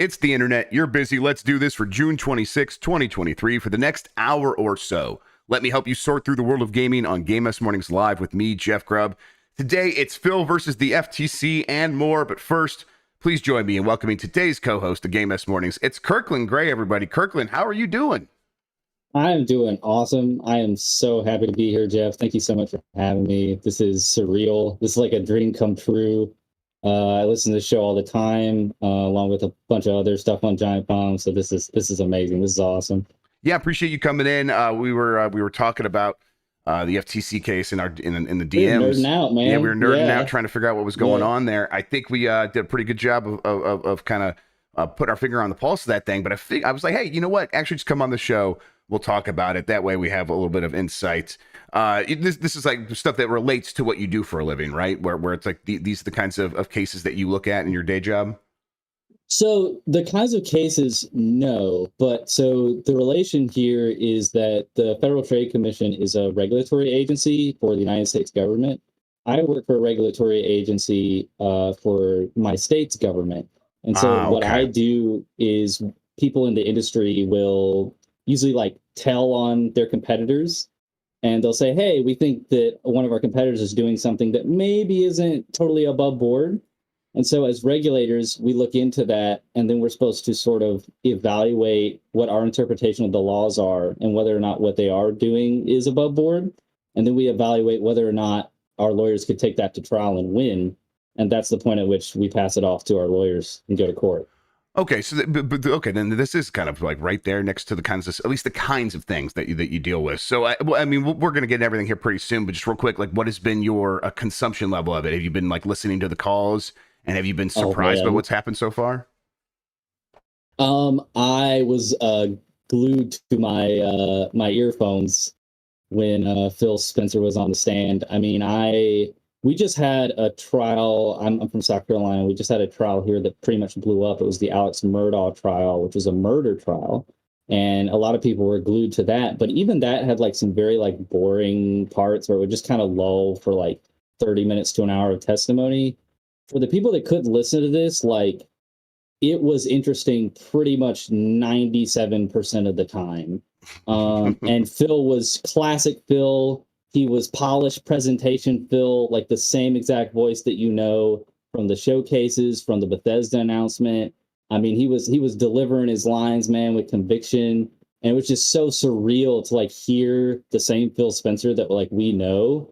It's the internet. You're busy. Let's do this for June 26, 2023 for the next hour or so. Let me help you sort through the world of gaming on Game S Mornings Live with me, Jeff Grubb. Today, it's Phil versus the FTC and more. But first, please join me in welcoming today's co-host of Game S Mornings. It's Kirkland Gray, everybody. Kirkland, how are you doing? I'm doing awesome. I am so happy to be here, Jeff. Thank you so much for having me. This is surreal. This is like a dream come true. I listen to the show all the time, along with a bunch of other stuff on Giant Bomb. So this is amazing. This is awesome. Yeah, appreciate you coming in. We were talking about the FTC case in the DMs. We were nerding out, man. Yeah, we were nerding out trying to figure out what was going on there. I think we did a pretty good job of kind of put our finger on the pulse of that thing. But I was like, hey, you know what? Actually, just come on the show. We'll talk about it. That way we have a little bit of insight. This is like stuff that relates to what you do for a living, right? Where it's like these are the kinds of cases that you look at in your day job. So the kinds of cases, no. But so the relation here is that the Federal Trade Commission is a regulatory agency for the United States government. I work for a regulatory agency for my state's government. And so what I do is people in the industry will usually like tell on their competitors, and they'll say, hey, we think that one of our competitors is doing something that maybe isn't totally above board. And so as regulators, we look into that, and then we're supposed to sort of evaluate what our interpretation of the laws are and whether or not what they are doing is above board. And then we evaluate whether or not our lawyers could take that to trial and win. And that's the point at which we pass it off to our lawyers and go to court. Okay, so okay, then this is kind of like right there next to the kinds of, at least the kinds of things that you deal with. So I mean, we're going to get everything here pretty soon, but just real quick, like, what has been your consumption level of it? Have you been like listening to the calls, and have you been surprised by what's happened so far? I was glued to my earphones when Phil Spencer was on the stand. I mean, we just had a trial. I'm from South Carolina. We just had a trial here that pretty much blew up. It was the Alex Murdaugh trial, which was a murder trial. And a lot of people were glued to that. But even that had like some very like boring parts where it would just kind of lull for like 30 minutes to an hour of testimony. For the people that couldn't listen to this, like, it was interesting pretty much 97% of the time. And Phil was classic Phil. He was polished presentation Phil, like the same exact voice that you know from the showcases, from the Bethesda announcement. I mean, he was delivering his lines, man, with conviction. And it was just so surreal to like hear the same Phil Spencer that like we know,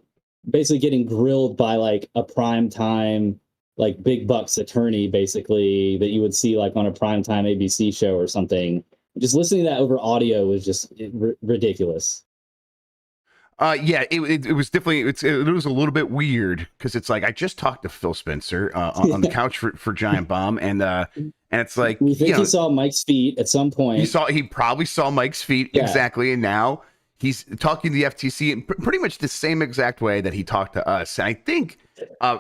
basically getting grilled by like a primetime, like big bucks attorney, basically, that you would see like on a primetime ABC show or something. Just listening to that over audio was just ridiculous. Yeah, it was definitely, it was a little bit weird because it's like I just talked to Phil Spencer on the couch for Giant Bomb, and it's like we think he saw Mike's feet at some point. He probably saw Mike's feet, exactly, and now he's talking to the FTC in pretty much the same exact way that he talked to us. And I think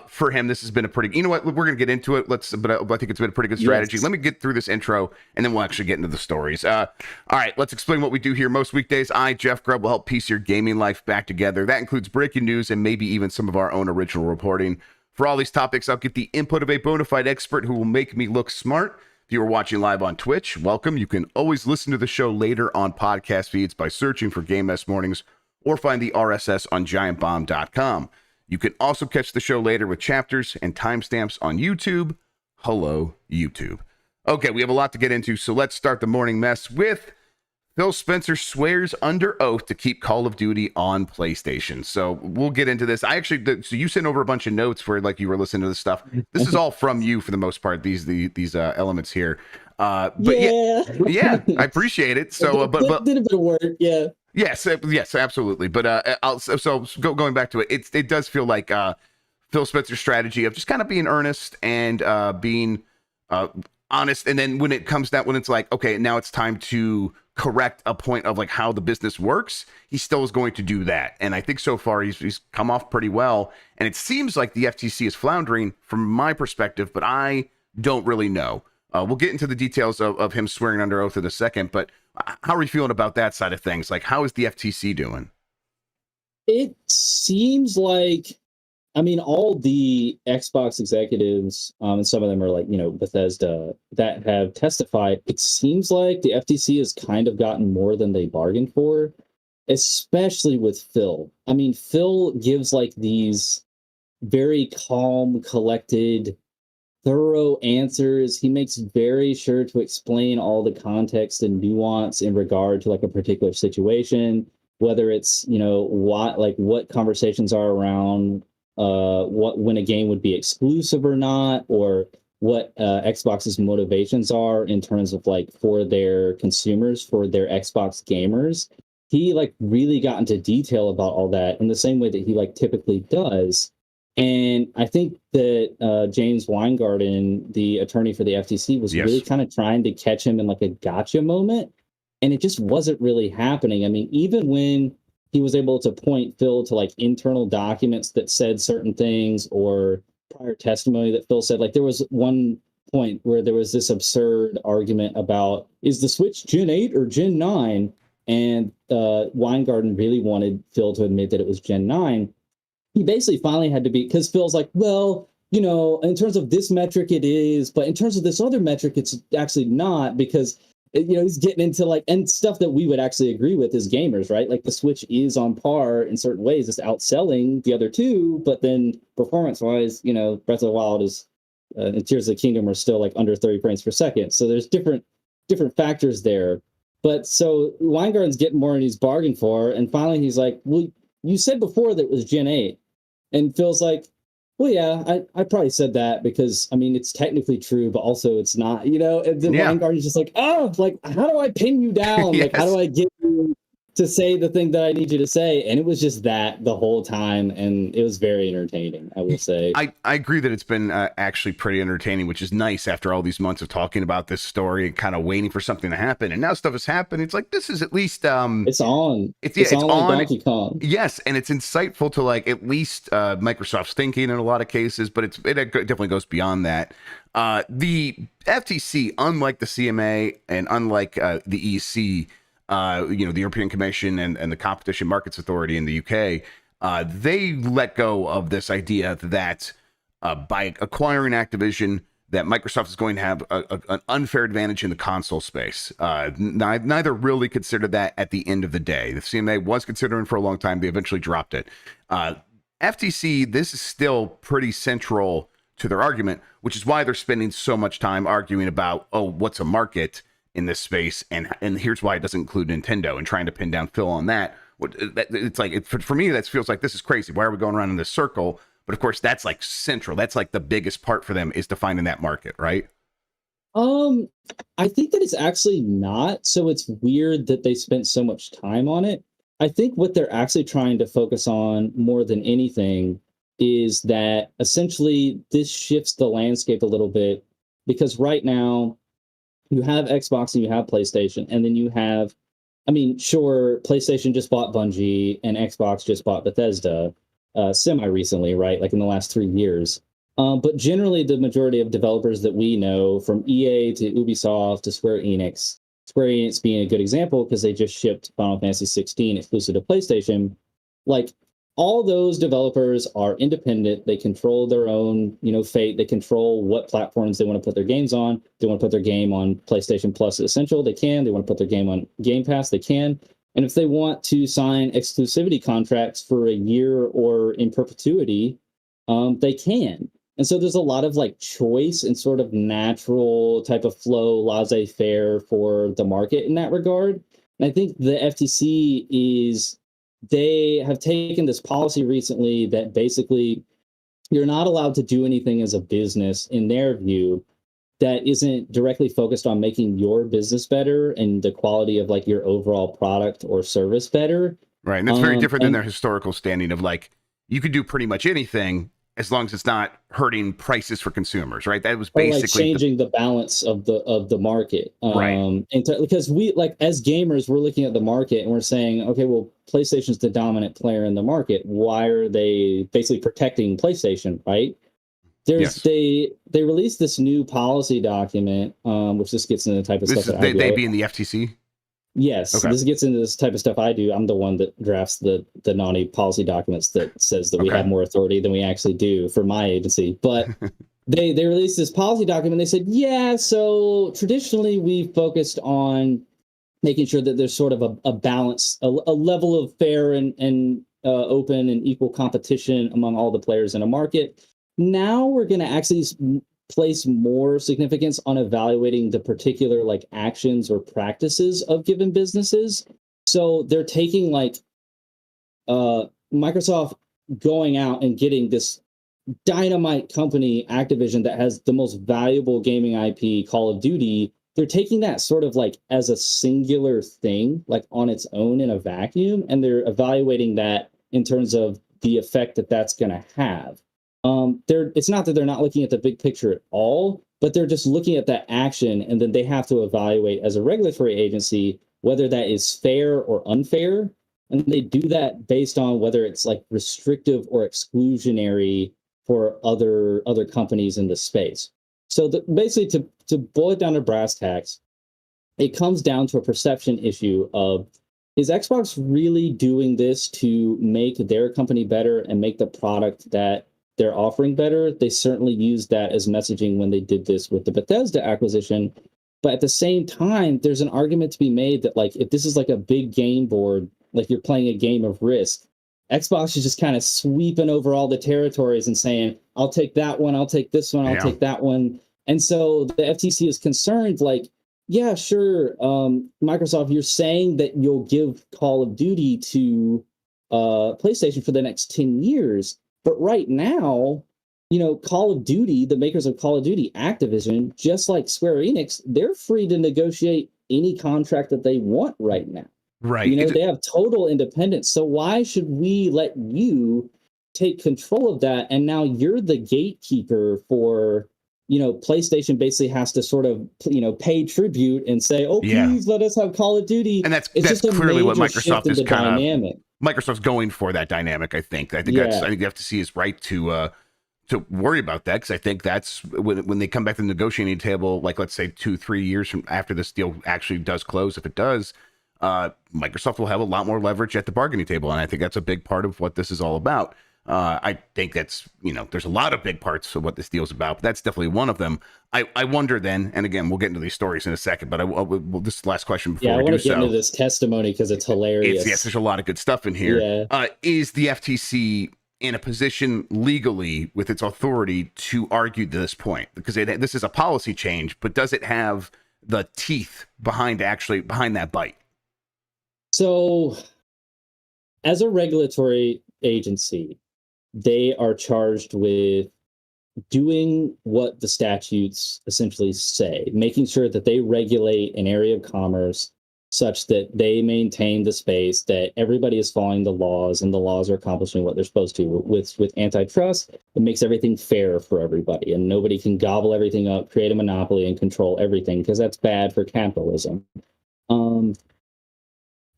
for him, this has been a pretty, you know what, we're going to get into it. But I think it's been a pretty good strategy. Yes. Let me get through this intro, and then we'll actually get into the stories. All right, let's explain what we do here. Most weekdays, I, Jeff Grubb, will help piece your gaming life back together. That includes breaking news and maybe even some of our own original reporting. For all these topics, I'll get the input of a bona fide expert who will make me look smart. If you are watching live on Twitch, welcome. You can always listen to the show later on podcast feeds by searching for Game S Mornings, or find the RSS on giantbomb.com. You can also catch the show later with chapters and timestamps on YouTube. Hello, YouTube. Okay, we have a lot to get into, so let's start the morning mess with Phil Spencer swears under oath to keep Call of Duty on PlayStation. So we'll get into this. So you sent over a bunch of notes where like you were listening to this stuff. This is all from you for the most part, these elements here. But yeah, I appreciate it. So, but did a bit of work, yeah. Yes, absolutely. But going back to it, it does feel like Phil Spencer's strategy of just kind of being earnest and being honest. And then when it comes down, when it's like, okay, now it's time to correct a point of like how the business works, he still is going to do that. And I think so far he's come off pretty well. And it seems like the FTC is floundering from my perspective, but I don't really know. We'll get into the details of him swearing under oath in a second, but how are you feeling about that side of things? Like, how is the FTC doing? It seems like I mean, all the Xbox executives, and some of them are like, Bethesda, that have testified, it seems like the FTC has kind of gotten more than they bargained for, especially with Phil. I mean, Phil gives like these very calm, collected, thorough answers. He makes very sure to explain all the context and nuance in regard to like a particular situation, whether it's, what conversations are around when a game would be exclusive or not, or what Xbox's motivations are in terms of like for their consumers, for their Xbox gamers. He like really got into detail about all that in the same way that he like typically does. And I think that James Weingarten, the attorney for the FTC, was really kind of trying to catch him in like a gotcha moment. And it just wasn't really happening. I mean, even when he was able to point Phil to like internal documents that said certain things or prior testimony that Phil said, like there was one point where there was this absurd argument about, is the Switch Gen 8 or Gen 9? And Weingarten really wanted Phil to admit that it was Gen 9. He basically finally had to be, because Phil's like, well, in terms of this metric, it is, but in terms of this other metric, it's actually not, because, he's getting into like, and stuff that we would actually agree with as gamers, right? Like the Switch is on par in certain ways. It's outselling the other two, but then performance wise, Breath of the Wild is, and Tears of the Kingdom are still like under 30 frames per second. So there's different factors there. But so Weingarten's getting more than he's bargained for. And finally he's like, well, you said before that it was Gen 8. And Phil's like, well, yeah, I probably said that because, I mean, it's technically true, but also it's not, and then Weingarten's just like, oh, like, how do I pin you down? Like, how do I get you to say the thing that I need you to say? And it was just that the whole time. And it was very entertaining, I will say. I agree that it's been actually pretty entertaining, which is nice after all these months of talking about this story and kind of waiting for something to happen. And now stuff has happened. It's like, this is at least it's on. It's on like Donkey Kong. Yes, and it's insightful to like at least Microsoft's thinking in a lot of cases, but it definitely goes beyond that. The FTC, unlike the CMA and unlike the EC, the European Commission and the Competition Markets Authority in the UK, they let go of this idea that by acquiring Activision, that Microsoft is going to have an unfair advantage in the console space. Neither really considered that at the end of the day. The CMA was considering for a long time. They eventually dropped it. FTC, this is still pretty central to their argument, which is why they're spending so much time arguing about, what's a market in this space, and here's why it doesn't include Nintendo, and trying to pin down Phil on that. It's like, for me, that feels like this is crazy. Why are we going around in this circle? But of course, that's like central. That's like the biggest part for them, is defining that market, right? I think that it's actually not. So it's weird that they spent so much time on it. I think what they're actually trying to focus on more than anything is that essentially this shifts the landscape a little bit, because right now you have Xbox and you have PlayStation, and then you have, I mean, sure, PlayStation just bought Bungie and Xbox just bought Bethesda semi-recently, right? Like in the last 3 years. But generally, the majority of developers that we know, from EA to Ubisoft to Square Enix being a good example because they just shipped Final Fantasy 16 exclusive to PlayStation, like all those developers are independent. They control their own, fate. They control what platforms they want to put their games on. They want to put their game on PlayStation Plus Essential, they can. They want to put their game on Game Pass, they can. And if they want to sign exclusivity contracts for a year or in perpetuity, they can. And so there's a lot of like choice and sort of natural type of flow, laissez-faire for the market in that regard. And I think the FTC they have taken this policy recently that basically you're not allowed to do anything as a business, in their view, that isn't directly focused on making your business better and the quality of like your overall product or service better. Right. And that's very different than their historical standing of like, you could do pretty much anything as long as it's not hurting prices for consumers, right? That was basically like changing the balance of the market. Right. Because we, like, as gamers, we're looking at the market and we're saying, okay, well, PlayStation's the dominant player in the market. Why are they basically protecting PlayStation, right? They released this new policy document, which just gets into the type of stuff that they being the FTC. Yes, Okay. this gets into this type of stuff I do. I'm the one that drafts the naughty policy documents that says that we have more authority than we actually do for my agency. But they released this policy document. They said, yeah, so traditionally we've focused on making sure that there's sort of a balance, a level of fair and open and equal competition among all the players in a market. Now we're going to actually place more significance on evaluating the particular like actions or practices of given businesses. So they're taking like Microsoft going out and getting this dynamite company, Activision, that has the most valuable gaming IP, Call of Duty. They're taking that sort of like as a singular thing, like on its own in a vacuum, and they're evaluating that in terms of the effect that that's going to have. It's not that they're not looking at the big picture at all, but they're just looking at that action, and then they have to evaluate as a regulatory agency whether that is fair or unfair, and they do that based on whether it's like restrictive or exclusionary for other companies in the space. So basically, to boil it down to brass tacks, it comes down to a perception issue of, is Xbox really doing this to make their company better and make the product that they're offering better? They certainly used that as messaging when they did this with the Bethesda acquisition. But at the same time, there's an argument to be made that like if this is like a big game board, like you're playing a game of Risk, Xbox is just kind of sweeping over all the territories and saying, I'll take that one, I'll take this one, I'll take that one. And so the FTC is concerned, like, yeah, sure, Microsoft, you're saying that you'll give Call of Duty to PlayStation for the next 10 years. But right now, you know, Call of Duty, the makers of Call of Duty, Activision, just like Square Enix, they're free to negotiate any contract that they want right now. Right. You know, they have total independence. So why should we let you take control of that? And now you're the gatekeeper for, you know, PlayStation basically has to sort of, you know, pay tribute and say, oh, please let us have Call of Duty. And that's just clearly what Microsoft is kind of. Microsoft's going for that dynamic. I think the FTC is right to worry about that, because I think that's when they come back to the negotiating table, like let's say 2-3 years from after this deal actually does close, if it does, Microsoft will have a lot more leverage at the bargaining table, and I think that's a big part of what this is all about. I think that's, you know, there's a lot of big parts of what this deal is about, but that's definitely one of them. I wonder then, and again, we'll get into these stories in a second, but this last question before we do so. I want to get into this testimony because it's hilarious. Yes, there's a lot of good stuff in here. Yeah. Is the FTC in a position legally with its authority to argue this point? Because this is a policy change, but does it have the teeth behind that bite? So, as a regulatory agency, they are charged with doing what the statutes essentially say, making sure that they regulate an area of commerce such that they maintain the space, that everybody is following the laws and the laws are accomplishing what they're supposed to. With antitrust, it makes everything fair for everybody and nobody can gobble everything up, create a monopoly and control everything, because that's bad for capitalism.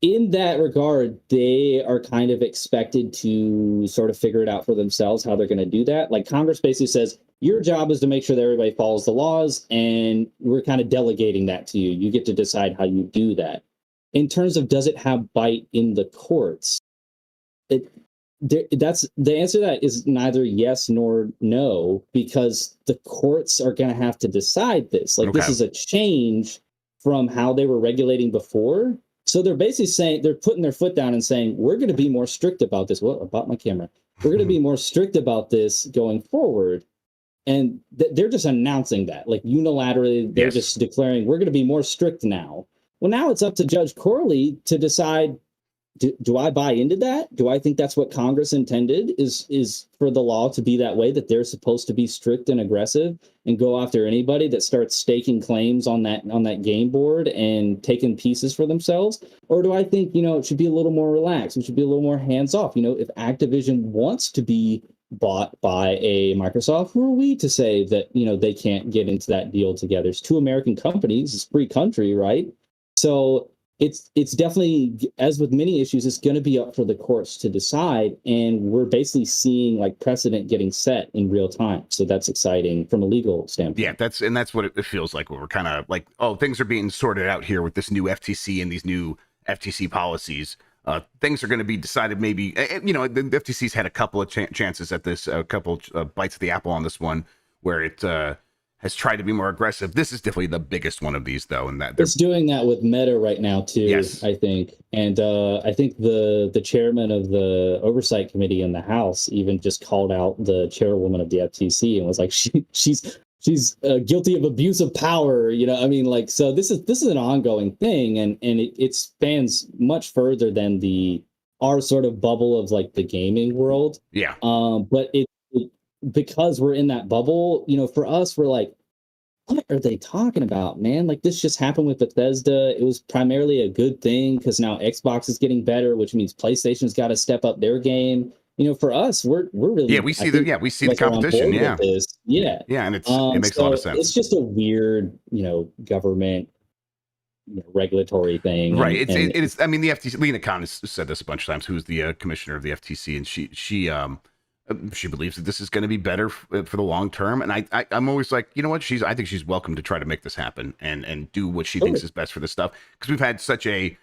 In that regard, they are kind of expected to sort of figure it out for themselves how they're going to do that. Like Congress basically says, your job is to make sure that everybody follows the laws, and we're kind of delegating that to you. You get to decide how you do that. In terms of does it have bite in the courts, that's the answer to that is neither yes nor no, because the courts are going to have to decide this. Like this is a change from how they were regulating before. So they're basically saying, they're putting their foot down and saying, we're going to be more strict about this. What about my camera? We're going to be more strict about this going forward. And they're just announcing that, like unilaterally, they're just declaring, we're going to be more strict now. Well, now it's up to Judge Corley to decide, do I buy into that? Do I think that's what Congress intended, is for the law to be that way, that they're supposed to be strict and aggressive and go after anybody that starts staking claims on that game board and taking pieces for themselves? Or do I think, you know, it should be a little more relaxed? It should be a little more hands off. You know, if Activision wants to be bought by a Microsoft, who are we to say that, you know, they can't get into that deal together? It's two American companies, it's a free country, right? So it's definitely, as with many issues, it's going to be up for the courts to decide, and we're basically seeing like precedent getting set in real time. So that's exciting from a legal standpoint. Yeah, that's what it feels like. We're kind of like, oh, things are being sorted out here with this new FTC and these new FTC policies. Things are going to be decided. Maybe the FTC's had a couple of chances at this, a couple bites of the apple on this one, where it has tried to be more aggressive. This is definitely the biggest one of these, though, and that it's doing that with Meta right now too. Yes. I think, and I think the chairman of the oversight committee in the House even just called out the chairwoman of the FTC and was like, she's guilty of abuse of power. I mean, like, so this is an ongoing thing, and it spans much further than our sort of bubble of like the gaming world. Yeah. But because we're in that bubble, for us, we're like, what are they talking about, man? Like, this just happened with Bethesda. It was primarily a good thing because now Xbox is getting better, which means PlayStation's got to step up their game. For us, we're really we see the competition. Yeah, and it makes a lot of sense. It's just a weird, government regulatory thing, right? It is. I mean, the FTC. Lena Khan has said this a bunch of times. Who's the commissioner of the FTC, and she believes that this is going to be better for the long term. And I'm always like, you know what? I think she's welcome to try to make this happen and do what she thinks is best for this stuff. Because we've had such a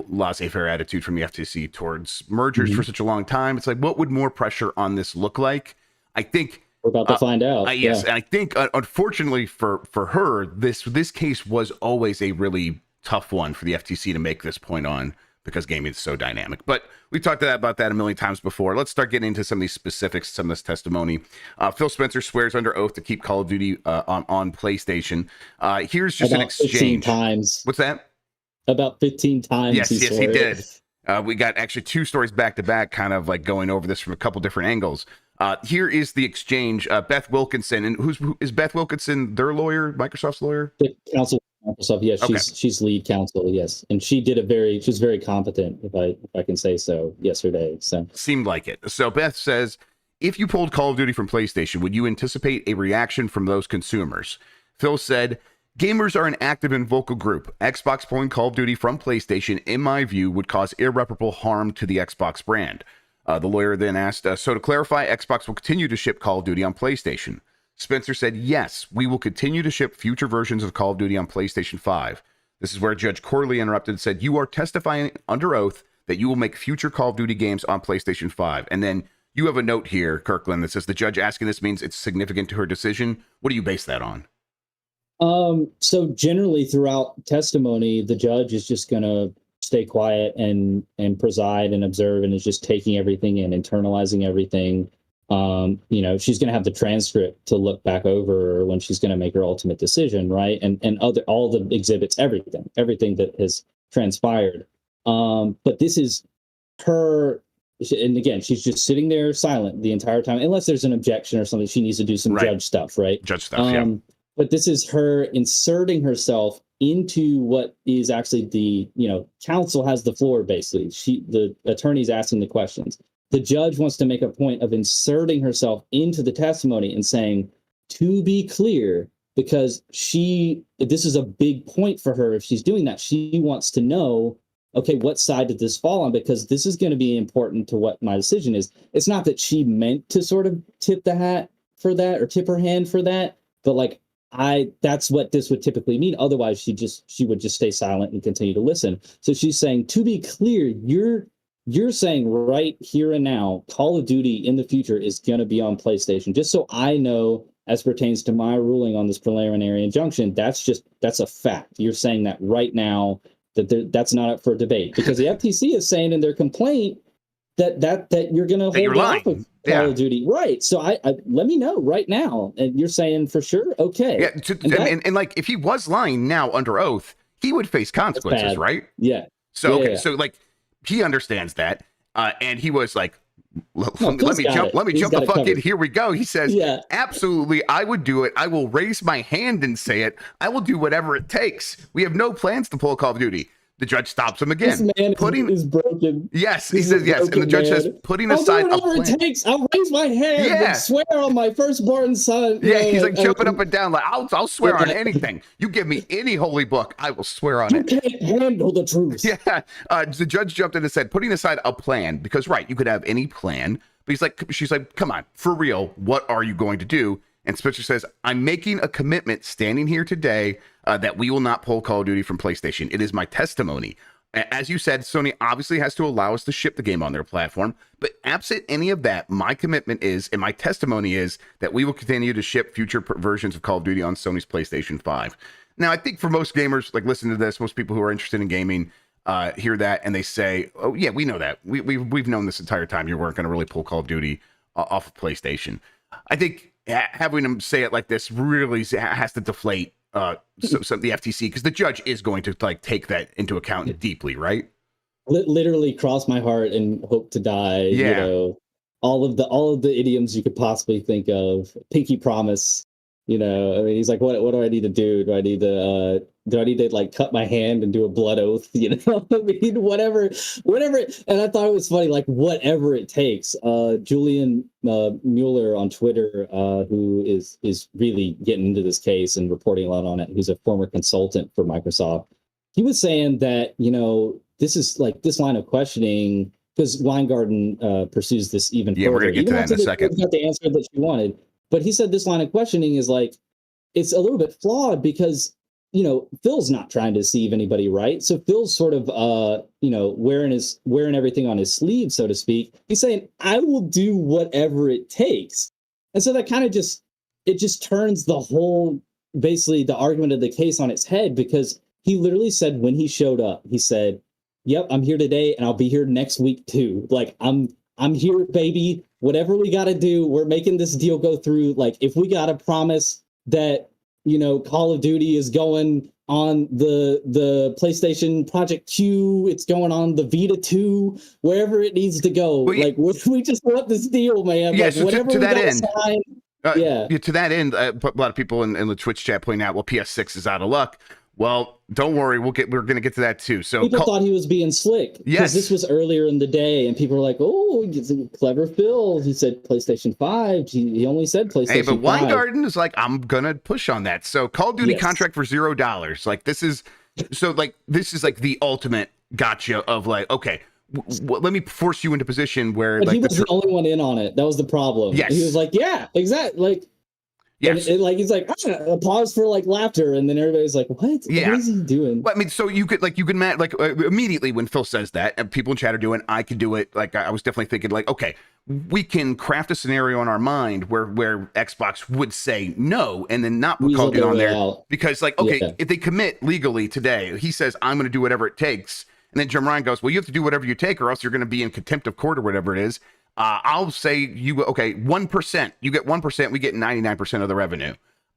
laissez-faire attitude from the FTC towards mergers for such a long time. It's like, what would more pressure on this look like? I think we're about to find out. Yes, and I think unfortunately for her, this case was always a really tough one for the FTC to make this point on, because gaming is so dynamic. But we've talked about that a million times before. Let's start getting into some of these specifics, some of this testimony. Phil Spencer swears under oath to keep Call of Duty on PlayStation. Here's just about an exchange. 15 times. What's that? About 15 times. Yes, he did. We got actually two stories back to back, kind of like going over this from a couple different angles. Here is the exchange. Beth Wilkinson, and is Beth Wilkinson their lawyer, Microsoft's lawyer? The counsel. Microsoft, yes, okay. She's lead counsel, yes, and she was very competent, if I can say so, yesterday. So seemed like it. So Beth says, if you pulled Call of Duty from PlayStation, would you anticipate a reaction from those consumers? Phil said, gamers are an active and vocal group. Xbox pulling Call of Duty from PlayStation, in my view, would cause irreparable harm to the Xbox brand. The lawyer then asked, so to clarify, Xbox will continue to ship Call of Duty on PlayStation. Spencer said, yes, we will continue to ship future versions of Call of Duty on PlayStation 5. This is where Judge Corley interrupted and said, you are testifying under oath that you will make future Call of Duty games on PlayStation 5. And then you have a note here, Kirkland, that says the judge asking this means it's significant to her decision. What do you base that on? So generally throughout testimony, the judge is just going to stay quiet and preside and observe, and is just taking everything in, internalizing everything. She's going to have the transcript to look back over when she's going to make her ultimate decision, right? And all the exhibits, everything that has transpired. But this is her, and again, she's just sitting there silent the entire time, unless there's an objection or something. She needs to do some judge stuff, right? Judge stuff, yeah. But this is her inserting herself into what is actually the, counsel has the floor, basically. The attorney's asking the questions. The judge wants to make a point of inserting herself into the testimony and saying, to be clear, because this is a big point for her if she's doing that. She wants to know, okay, what side did this fall on? Because this is going to be important to what my decision is. It's not that she meant to sort of tip the hat for that or tip her hand for that, but like, that's what this would typically mean. Otherwise, she would just stay silent and continue to listen. So she's saying, to be clear, you're saying right here and now, Call of Duty in the future is going to be on PlayStation. Just so I know, as pertains to my ruling on this preliminary injunction, that's a fact. You're saying that right now, that's not up for debate, because the FTC is saying in their complaint that you're going to hold off of Call of Duty, right? So I let me know right now, and you're saying for sure, okay? Yeah, and like if he was lying now under oath, he would face consequences, right? Yeah. So so like he understands that, and he was like, let me jump the fuck in. Here we go. He says, absolutely, I would do it. I will raise my hand and say it. I will do whatever it takes. We have no plans to pull Call of Duty. The judge stops him again. This man is broken. Yes, he says yes. And the judge says, putting aside I'll do whatever it takes. I'll raise my hand and swear on my firstborn son. Yeah, he's like jumping up and down, like, I'll swear on anything. You give me any holy book, I will swear on it. You can't handle the truth. Yeah. The judge jumped in and said, putting aside a plan, because, right, you could have any plan. But she's like, come on, for real, what are you going to do? And Spencer says, I'm making a commitment standing here today that we will not pull Call of Duty from PlayStation. It is my testimony. As you said, Sony obviously has to allow us to ship the game on their platform. But absent any of that, my commitment is, and my testimony is, that we will continue to ship future versions of Call of Duty on Sony's PlayStation 5. Now, I think for most gamers, like, listen to this, most people who are interested in gaming, hear that and they say, oh yeah, we know that. We've known this entire time you weren't going to really pull Call of Duty off of PlayStation. I think having them say it like this really has to deflate the FTC, because the judge is going to like take that into account deeply, right? Literally cross my heart and hope to die. Yeah. You know, all of the idioms you could possibly think of. Pinky promise. You know, I mean, he's like, what do I need to do? Do I need to like cut my hand and do a blood oath? You know, I mean, whatever. And I thought it was funny, like, whatever it takes. Julian Mueller on Twitter, who is really getting into this case and reporting a lot on it, who's a former consultant for Microsoft. He was saying that, you know, this is like this line of questioning, because Weingarten pursues this even further. Yeah, we're going to get to that in a second. Got the answer that she wanted. But he said this line of questioning is like, it's a little bit flawed because, you know, Phil's not trying to deceive anybody, right? So Phil's sort of, you know, wearing everything on his sleeve, so to speak. He's saying, I will do whatever it takes. And so that kind of just turns the whole, basically the argument of the case on its head, because he literally said when he showed up, he said, yep, I'm here today and I'll be here next week too. Like, I'm here, baby. Whatever we got to do, we're making this deal go through. Like, if we got to promise that, you know, Call of Duty is going on the PlayStation Project Q, it's going on the Vita 2, wherever it needs to go. Well, like, we just want this deal, man. Yeah, like, so whatever to that end. to that end, a lot of people in the Twitch chat pointing out, well, PS6 is out of luck. Well, don't worry, we're going to get to that too. So people thought he was being slick. Yes, this was earlier in the day, and people were like, "Oh, clever Phil." He said PlayStation 5. He only said PlayStation 5. Hey, but Weingarten is like, I'm gonna push on that. So Call of Duty contract for $0. Like, this is like the ultimate gotcha of like, okay, let me force you into position where. But like, he was the only one in on it. That was the problem. Yes, he was like, yeah, exactly, like. Yes. And like, he's like, a pause for like laughter, and then everybody's like, what? Yeah. What is he doing? Well, I mean, so you could immediately when Phil says that, and people in chat are doing, I could do it. Like, I was definitely thinking like, okay, we can craft a scenario in our mind where Xbox would say no and then not put Call of Duty on there because, like, okay, if they commit legally today, he says, I'm going to do whatever it takes. And then Jim Ryan goes, well, you have to do whatever you take or else you're going to be in contempt of court or whatever it is. I'll say 1%, you get 1%, we get 99% of the revenue.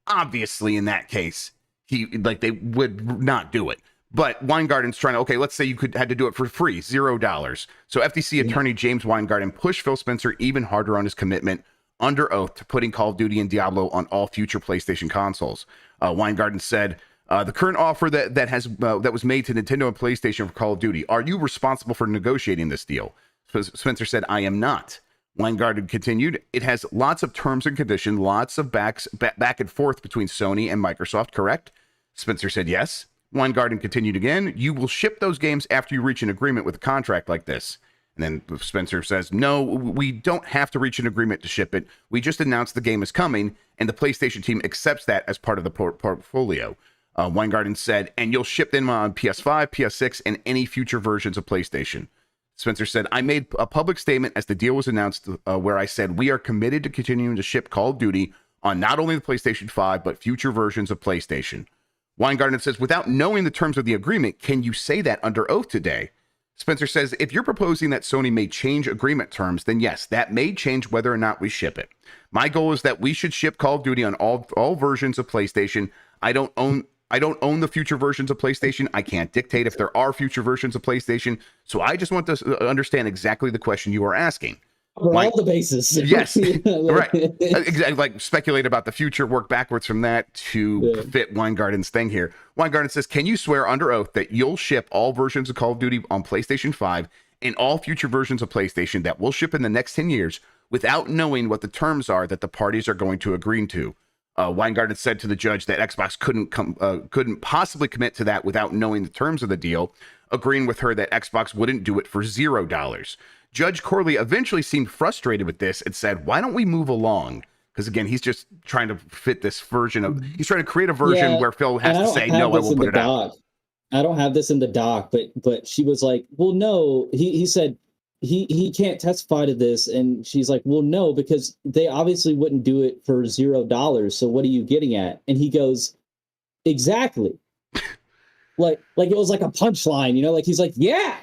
Obviously, in that case, they would not do it. But Weingarten's trying to, okay, let's say you had to do it for free, $0. So FTC attorney James Weingarten pushed Phil Spencer even harder on his commitment under oath to putting Call of Duty and Diablo on all future PlayStation consoles. Weingarten said, the current offer that was made to Nintendo and PlayStation for Call of Duty, are you responsible for negotiating this deal? Spencer said, I am not. Weingarten continued, it has lots of terms and conditions, lots of back and forth between Sony and Microsoft, correct? Spencer said, yes. Weingarten continued again, you will ship those games after you reach an agreement with a contract like this. And then Spencer says, no, we don't have to reach an agreement to ship it. We just announced the game is coming, and the PlayStation team accepts that as part of the portfolio. Weingarten said, and you'll ship them on PS5, PS6, and any future versions of PlayStation. Spencer said, I made a public statement as the deal was announced where I said we are committed to continuing to ship Call of Duty on not only the PlayStation 5, but future versions of PlayStation. Weingarten says, without knowing the terms of the agreement, can you say that under oath today? Spencer says, if you're proposing that Sony may change agreement terms, then yes, that may change whether or not we ship it. My goal is that we should ship Call of Duty on all versions of PlayStation. I don't own the future versions of PlayStation. I can't dictate if there are future versions of PlayStation. So I just want to understand exactly the question you are asking. cover all the bases. Yes, Like, right. Exactly. Like speculate about the future, work backwards from that to fit Weingarten's thing here. Weingarten says, "Can you swear under oath that you'll ship all versions of Call of Duty on PlayStation 5 and all future versions of PlayStation that will ship in the next 10 years without knowing what the terms are that the parties are going to agree to?" Weingarten said to the judge that Xbox couldn't possibly commit to that without knowing the terms of the deal, agreeing with her that Xbox wouldn't do it for $0. Judge Corley eventually seemed frustrated with this and said, "Why don't we move along?" Because again, he's just trying to fit this version of, he's trying to create a version where Phil has to say, "No, I will put it out." I don't have this in the doc, but she was like, "Well, no." He said he can't testify to this, and she's like, "Well, no, because they obviously wouldn't do it for $0. So what are you getting at?" And he goes, "Exactly." like it was like a punchline, you know? Like he's like, "Yeah,"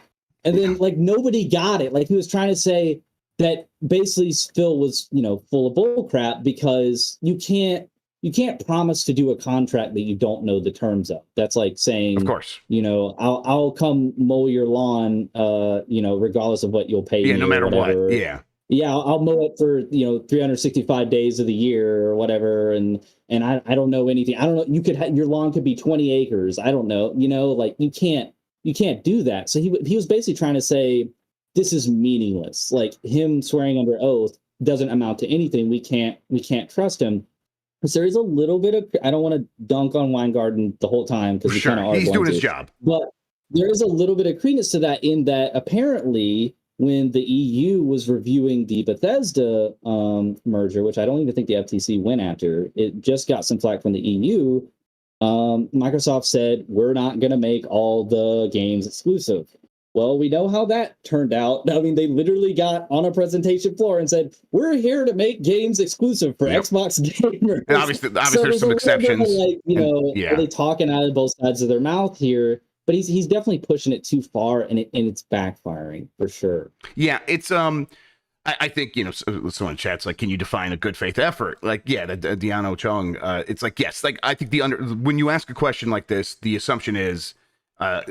and then like nobody got it. Like he was trying to say that basically Phil was, you know, full of bull crap because you can't promise to do a contract that you don't know the terms of. That's like saying, of course, you know, I'll come mow your lawn, you know, regardless of what you'll pay me. Yeah, no matter what. Yeah, I'll mow it for, you know, 365 days of the year or whatever. And I don't know anything. I don't know. You could your lawn could be 20 acres. I don't know. You know, like you can't do that. So he was basically trying to say this is meaningless. Like him swearing under oath doesn't amount to anything. We can't trust him. So there is a little bit of, I don't want to dunk on Weingarten the whole time because he's doing his job. But there is a little bit of credence to that in that apparently when the EU was reviewing the Bethesda merger, which I don't even think the FTC went after, it just got some flack from the EU. Microsoft said, we're not going to make all the games exclusive. Well, we know how that turned out. I mean, they literally got on a presentation floor and said, we're here to make games exclusive for Xbox gamers. And obviously there's some exceptions. Like, you know, are they talking out of both sides of their mouth here? But he's definitely pushing it too far, and it's backfiring for sure. Yeah, it's I think, you know, someone in chat's like, can you define a good faith effort? Like, yeah, the Diano Chung, it's like, yes, like I think when you ask a question like this, the assumption is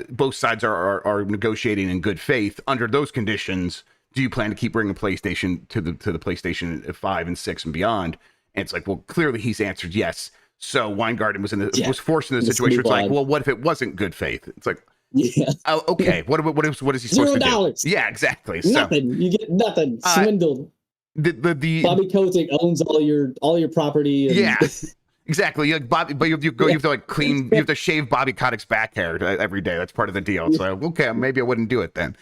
both sides are negotiating in good faith. Under those conditions, do you plan to keep bringing PlayStation to the PlayStation 5 and 6 and beyond? And it's like, well, clearly he's answered yes. So Weingarten was forced in the situation. It's like, well, what if it wasn't good faith? It's like, oh, okay. What is he supposed to do? $0. Yeah, exactly. Nothing. You get nothing. Swindled. The Bobby Kotick owns all your property. And yeah, exactly. Like Bobby, but you have to like clean. You have to shave Bobby Kotick's back hair every day. That's part of the deal. So okay, maybe I wouldn't do it then.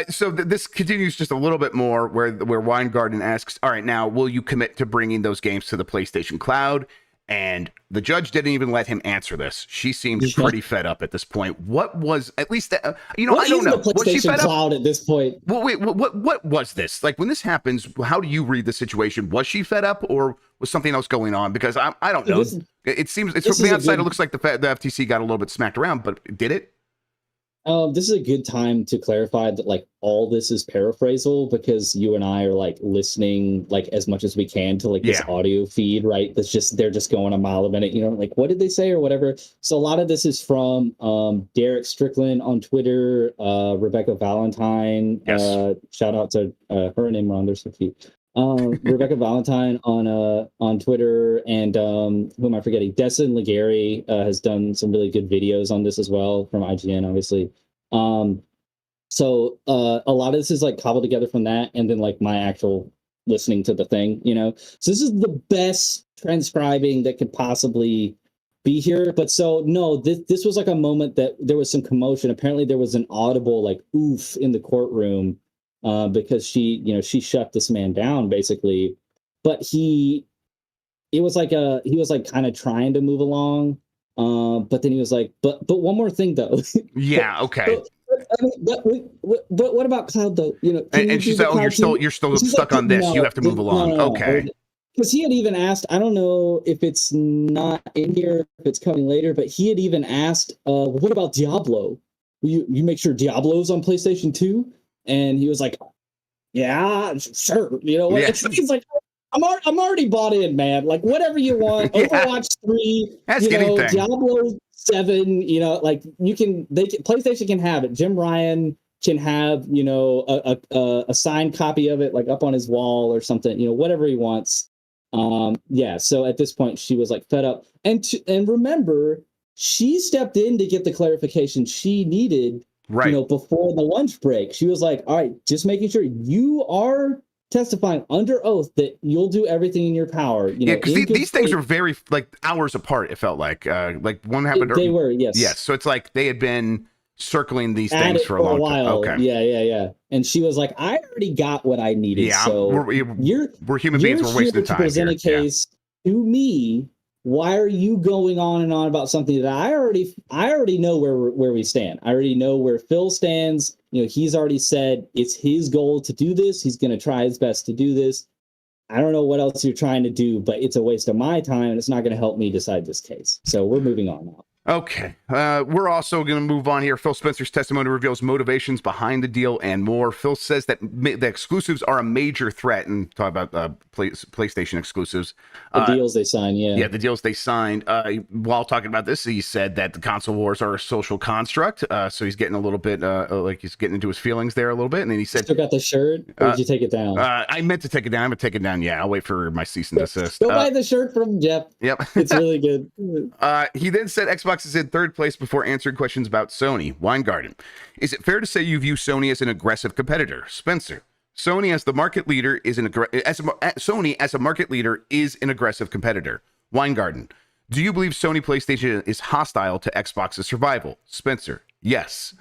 So this continues just a little bit more where Weingarten asks, all right, now will you commit to bringing those games to the PlayStation Cloud? And the judge didn't even let him answer this. She seemed pretty fed up at this point. What was, at least, you know, I don't know. Was she fed up at this point? Well, wait, what was this? Like when this happens, how do you read the situation? Was she fed up or was something else going on? Because I don't know. It seems, it's from the outside, it looks like the FTC got a little bit smacked around, but did it? This is a good time to clarify that like all this is paraphrasal because you and I are like listening like as much as we can to like this audio feed, right? They're just going a mile a minute, you know, like what did they say or whatever. So a lot of this is from Derek Strickland on Twitter, Rebecca Valentine. Shout out to her and Imran, they're so cute. Rebecca Valentine on Twitter, and who am I forgetting? Destin Legary has done some really good videos on this as well from IGN, obviously. So a lot of this is like cobbled together from that, and then like my actual listening to the thing, you know. So this is the best transcribing that could possibly be here. But so no, this was like a moment that there was some commotion. Apparently there was an audible like oof in the courtroom. Because she shut this man down basically, but he was like kind of trying to move along, but then he was like, but one more thing though. Yeah, okay. but what about cloud though? You know, and she said, "Oh, you're still stuck on this. You have to move along." No, okay. Because he had even asked, I don't know if it's not in here, if it's coming later, but he had even asked, "What about Diablo? You make sure Diablo's on PlayStation 2?" And he was like, "Yeah, sure." You know, he's like, I'm already bought in, man. Like whatever you want. Overwatch 3, Diablo 7. You know, like PlayStation can have it. Jim Ryan can have, you know, a signed copy of it, like up on his wall or something, you know, whatever he wants. Yeah. So at this point, she was like fed up, and remember, she stepped in to get the clarification she needed, Right. you know, before the lunch break. She was like, all right, just making sure you are testifying under oath that you'll do everything in your power. You know, because these things are very like hours apart. It felt like one happened. They were, yes. Yes. So it's like they had been circling these things for a long while. time. Okay. Yeah. And she was like, I already got what I needed. Yeah. So we're human beings. We're wasting time. To present a case to me. Why are you going on and on about something that I already know where we stand. I already know where Phil stands. You know, he's already said it's his goal to do this. He's going to try his best to do this. I don't know what else you're trying to do, but it's a waste of my time, and it's not going to help me decide this case. So we're moving on now. Okay. We're also going to move on here. Phil Spencer's testimony reveals motivations behind the deal and more. Phil says that the exclusives are a major threat, and talk about PlayStation exclusives. The deals they signed, yeah. Yeah, the deals they signed. While talking about this, he said that the console wars are a social construct. So he's getting a little bit, like he's getting into his feelings there a little bit. And then he said... Still got the shirt? Or did you take it down? I meant to take it down. I'm going to take it down. Yeah, I'll wait for my cease and desist. Go buy the shirt from Jeff. Yep. It's really good. He then said Xbox is in third place before answering questions about Sony. Weingarten, is it fair to say you view Sony as an aggressive competitor? Spencer, Sony as the market leader is Sony as a market leader is an aggressive competitor. Weingarten, do you believe Sony PlayStation is hostile to Xbox's survival? Spencer, yes.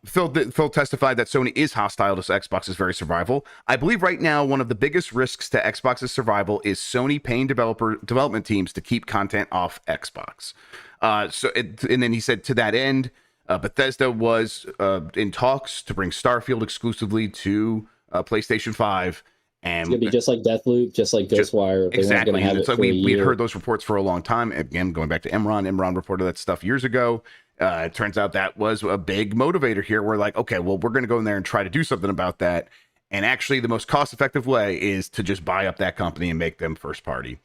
Phil testified that Sony is hostile to Xbox's very survival. I believe right now one of the biggest risks to Xbox's survival is Sony paying development teams to keep content off Xbox. And then he said to that end, Bethesda was in talks to bring Starfield exclusively to PlayStation 5. And it's gonna be just like Deathloop, just like Ghostwire. Exactly. Have it's like we had heard those reports for a long time. Again, going back to Imran. Imran reported that stuff years ago. It turns out that was a big motivator here. We're like, okay, well, we're going to go in there and try to do something about that. And actually, the most cost-effective way is to just buy up that company and make them first party.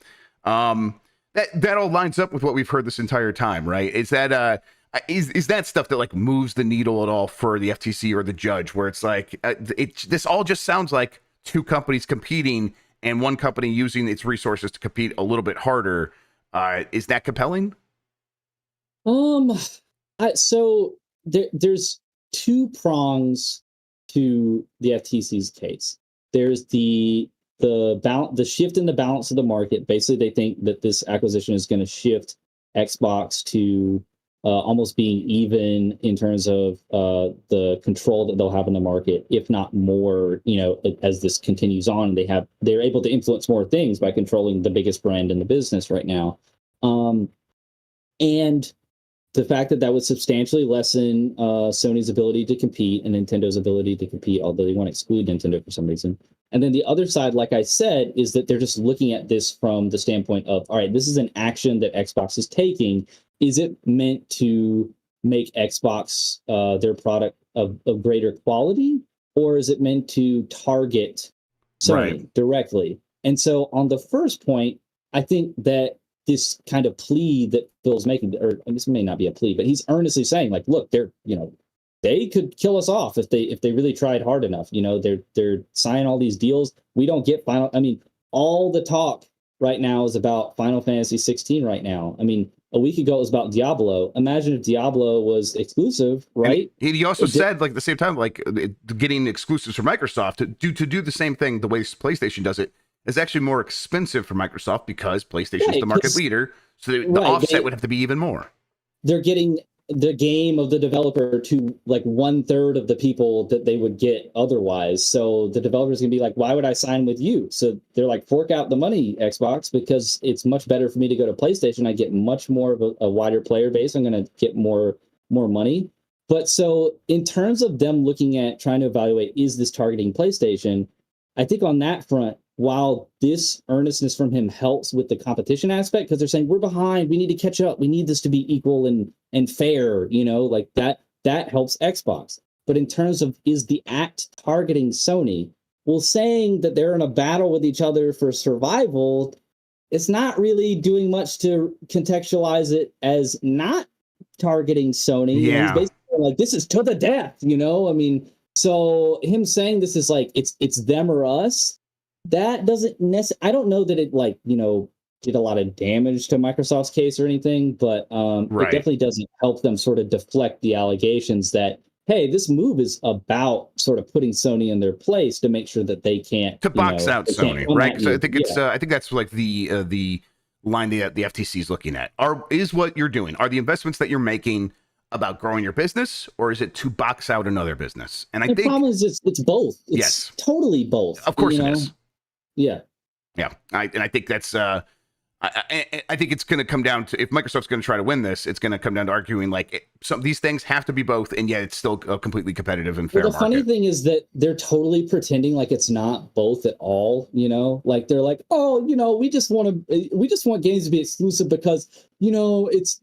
That all lines up with what we've heard this entire time, right? Is that is that stuff that like moves the needle at all for the FTC or the judge? Where it's like this all just sounds like two companies competing and one company using its resources to compete a little bit harder. Is that compelling? So there's two prongs to the FTC's case. There's the shift in the balance of the market. Basically, they think that this acquisition is going to shift Xbox to almost being even in terms of the control that they'll have in the market, if not more. You know, as this continues on, they're able to influence more things by controlling the biggest brand in the business right now, and the fact that would substantially lessen Sony's ability to compete and Nintendo's ability to compete, although they want to exclude Nintendo for some reason. And then the other side, like I said, is that they're just looking at this from the standpoint of, all right, this is an action that Xbox is taking. Is it meant to make Xbox their product of greater quality, or is it meant to target Sony directly? And so on the first point, I think that this kind of plea that Phil's making, or this may not be a plea, but he's earnestly saying, like, look, they could kill us off if they really tried hard enough. You know, they're signing all these deals. We don't get all the talk right now is about Final Fantasy 16 right now. I mean, a week ago it was about Diablo. Imagine if Diablo was exclusive, right? And he also said, like, at the same time, like, getting exclusives for Microsoft to do the same thing the way PlayStation does it is actually more expensive for Microsoft because PlayStation is the market leader. So the offset would have to be even more. They're getting the game of the developer to like 1/3 of the people that they would get otherwise. So the developer's gonna be like, why would I sign with you? So they're like, fork out the money, Xbox, because it's much better for me to go to PlayStation. I get much more of a wider player base. I'm gonna get more money. But so in terms of them looking at trying to evaluate, is this targeting PlayStation? I think on that front, while this earnestness from him helps with the competition aspect, because they're saying we're behind, we need to catch up, we need this to be equal and fair, you know, like that helps Xbox. But in terms of, is the act targeting Sony? Well, saying that they're in a battle with each other for survival, it's not really doing much to contextualize it as not targeting Sony. Yeah. He's basically like, this is to the death, you know? I mean, so him saying this is like, it's them or us, that doesn't necessarily, I don't know that it, like, you know, did a lot of damage to Microsoft's case or anything, but it definitely doesn't help them sort of deflect the allegations that, hey, this move is about sort of putting Sony in their place to make sure that they can't box out Sony, right? So I think it's I think that's like the line the FTC is looking at. Is what you're doing, are the investments that you're making about growing your business, or is it to box out another business? And I think the problem is it's both. It's yes, totally both. Of course it is. Yeah. I think that's I think it's going to come down to, if Microsoft's going to try to win this, it's going to come down to arguing like some these things have to be both, and yet it's still a completely competitive and fair market. The funny thing is that they're totally pretending like it's not both at all. You know, like they're like, oh, you know, we just want games to be exclusive because, you know, it's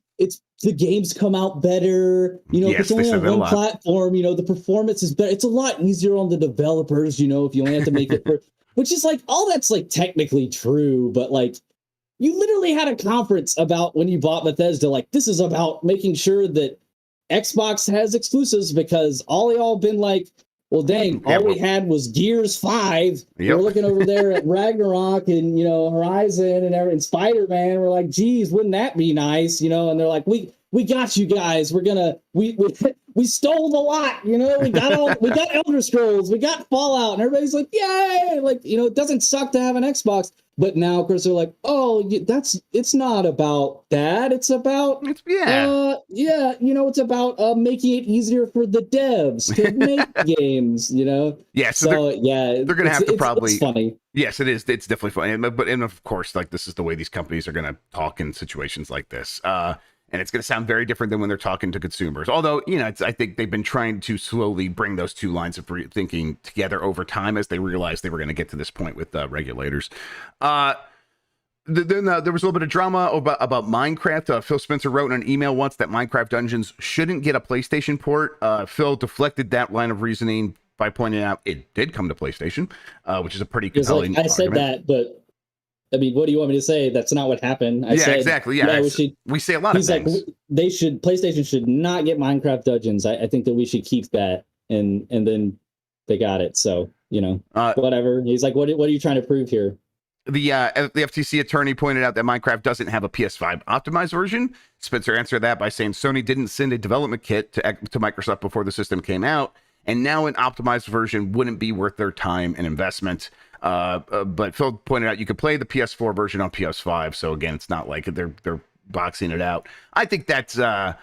the games come out better. You know, if it's only on one platform, you know, the performance is better. It's a lot easier on the developers. You know, if you only have to make it for, which is like all that's like technically true, but like. You literally had a conference about when you bought Bethesda, like, this is about making sure that Xbox has exclusives, because all y'all been like, well, dang, all we had was Gears 5. We're looking over there at Ragnarok and, you know, Horizon and Spider-Man. We're like, geez, wouldn't that be nice? You know, and they're like, we got you guys. We're gonna, we stole the lot, you know, we got Elder Scrolls, we got Fallout, and everybody's like, yay! Like, you know, it doesn't suck to have an Xbox. But now, of course, they're like, oh, it's not about that. It's about, you know, it's about making it easier for the devs to make games, you know? Yeah. So they're going to have to probably, it's funny. Yes, it is. It's definitely funny. And of course, like, this is the way these companies are going to talk in situations like this. And it's going to sound very different than when they're talking to consumers. Although, you know, I think they've been trying to slowly bring those two lines of thinking together over time as they realized they were going to get to this point with regulators. Then there was a little bit of drama about Minecraft. Phil Spencer wrote in an email once that Minecraft Dungeons shouldn't get a PlayStation port. Phil deflected that line of reasoning by pointing out it did come to PlayStation, which is a pretty compelling argument. I said that, but... I mean, what do you want me to say? That's not what happened. I said, exactly. Yeah, we say a lot of things. Like, PlayStation should not get Minecraft Dungeons. I think that we should keep that, and then they got it. So, you know, whatever. He's like, what are you trying to prove here? The FTC attorney pointed out that Minecraft doesn't have a PS5 optimized version. Spencer answered that by saying Sony didn't send a development kit to Microsoft before the system came out, and now an optimized version wouldn't be worth their time and investment. But Phil pointed out you could play the PS4 version on PS5. So again, it's not like they're boxing it out. I think that's I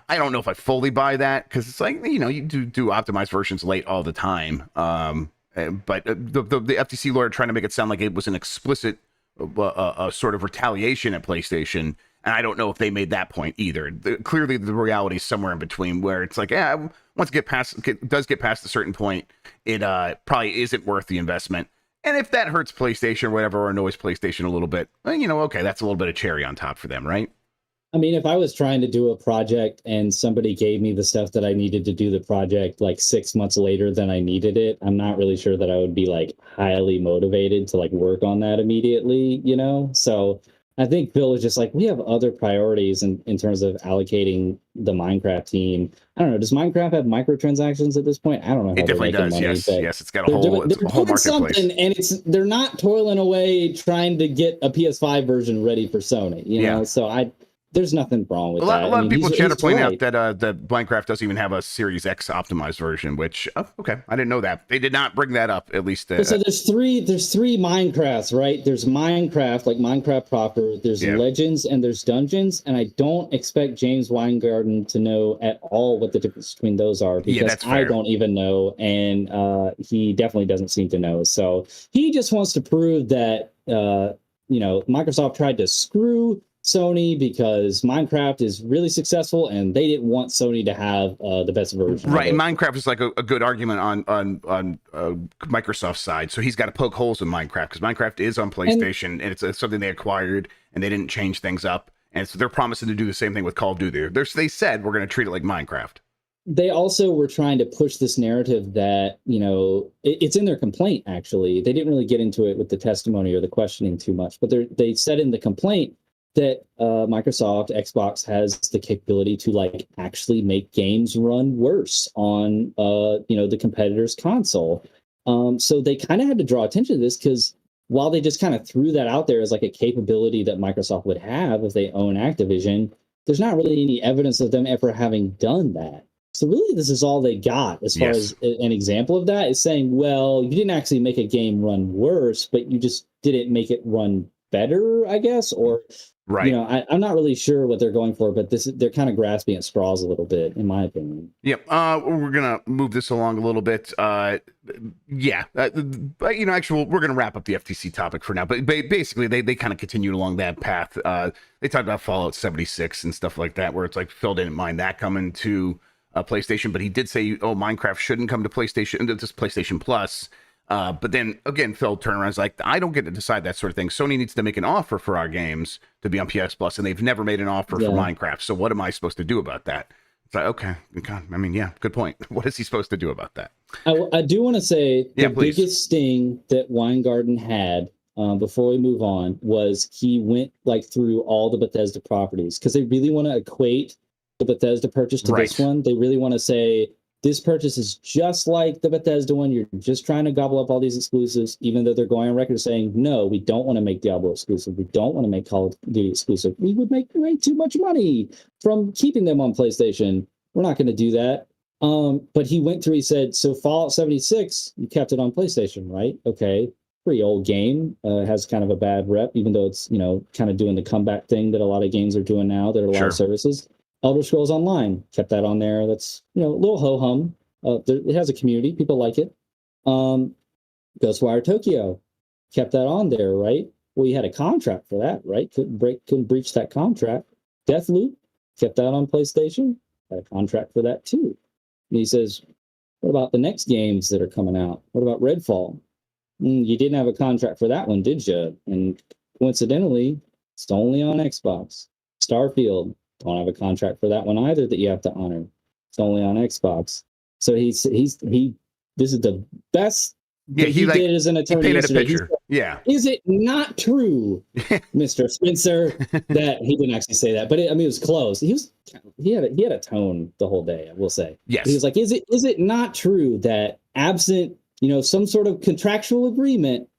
don't know if I fully buy that, because it's like, you know, you do optimized versions late all the time. But the FTC lawyer trying to make it sound like it was an explicit sort of retaliation at PlayStation. And I don't know if they made that point either. Clearly, the reality is somewhere in between, where it's like, once it does get past a certain point, it probably isn't worth the investment. And if that hurts PlayStation or whatever, or annoys PlayStation a little bit, well, you know, okay, that's a little bit of cherry on top for them, right? I mean, if I was trying to do a project and somebody gave me the stuff that I needed to do the project like 6 months later than I needed it, I'm not really sure that I would be like highly motivated to like work on that immediately, you know? So I think Phil is just like, we have other priorities in terms of allocating the Minecraft team. I don't know. Does Minecraft have microtransactions at this point? I don't know. It definitely does. Money, yes, it's got a whole marketplace. And they're not toiling away trying to get a PS5 version ready for Sony. You know, so there's nothing wrong with that. A lot of people try to point out that Minecraft doesn't even have a Series X optimized version, which, okay, I didn't know that. They did not bring that up, at least. So there's three Minecrafts, right? There's Minecraft, like Minecraft proper, there's Legends, and there's Dungeons, and I don't expect James Weingarten to know at all what the difference between those are, because I don't even know, and he definitely doesn't seem to know. So he just wants to prove that, you know, Microsoft tried to screw Sony because Minecraft is really successful and they didn't want Sony to have the best version. Right, and Minecraft is like a good argument on Microsoft's side. So he's got to poke holes in Minecraft, because Minecraft is on PlayStation and it's something they acquired and they didn't change things up. And so they're promising to do the same thing with Call of Duty. They said we're going to treat it like Minecraft. They also were trying to push this narrative that, you know, it's in their complaint, actually. They didn't really get into it with the testimony or the questioning too much, but they said in the complaint that Microsoft Xbox has the capability to like actually make games run worse on the competitor's console. So they kind of had to draw attention to this because while they just kind of threw that out there as like a capability that Microsoft would have if they own Activision, there's not really any evidence of them ever having done that. So really, this is all they got as far as an example of that is saying, well, you didn't actually make a game run worse, but you just didn't make it run better, I guess, or right. I'm not really sure what they're going for, but they're kind of grasping at straws a little bit, in my opinion. Yep. We're gonna move this along a little bit. But actually, we're gonna wrap up the FTC topic for now. But basically, they kind of continued along that path. They talked about Fallout 76 and stuff like that, where it's like Phil didn't mind that coming to PlayStation, but he did say, Minecraft shouldn't come to PlayStation, just PlayStation Plus. But then again, Phil turned around and was like, I don't get to decide that sort of thing. Sony needs to make an offer for our games to be on PS Plus, and they've never made an offer for Minecraft. So what am I supposed to do about that? It's like, okay, I mean, yeah, good point. What is he supposed to do about that? I do want to say the biggest sting that Weingarten had before we move on was he went like through all the Bethesda properties because they really want to equate the Bethesda purchase to this one. They really want to say this purchase is just like the Bethesda one. You're just trying to gobble up all these exclusives, even though they're going on record saying, no, we don't want to make Diablo exclusive. We don't want to make Call of Duty exclusive. We would make way too much money from keeping them on PlayStation. We're not going to do that. But he went through, he said, so Fallout 76, you kept it on PlayStation, right? Okay. Pretty old game, has kind of a bad rep, even though it's, kind of doing the comeback thing that a lot of games are doing now that are live services. Elder Scrolls Online, kept that on there. That's, a little ho-hum. It has a community. People like it. Ghostwire Tokyo, kept that on there, right? Well, you had a contract for that, right? Couldn't breach that contract. Deathloop, kept that on PlayStation. Had a contract for that too. And he says, what about the next games that are coming out? What about Redfall? You didn't have a contract for that one, did you? And coincidentally, it's only on Xbox. Starfield, don't have a contract for that one either that you have to honor. It's only on Xbox. So this is the best he did as an attorney. He painted a picture. Is it not true, Mr. Spencer, that he didn't actually say that? But it was close. He had a tone the whole day, I will say. Yes. He was like, is it not true that absent, some sort of contractual agreement,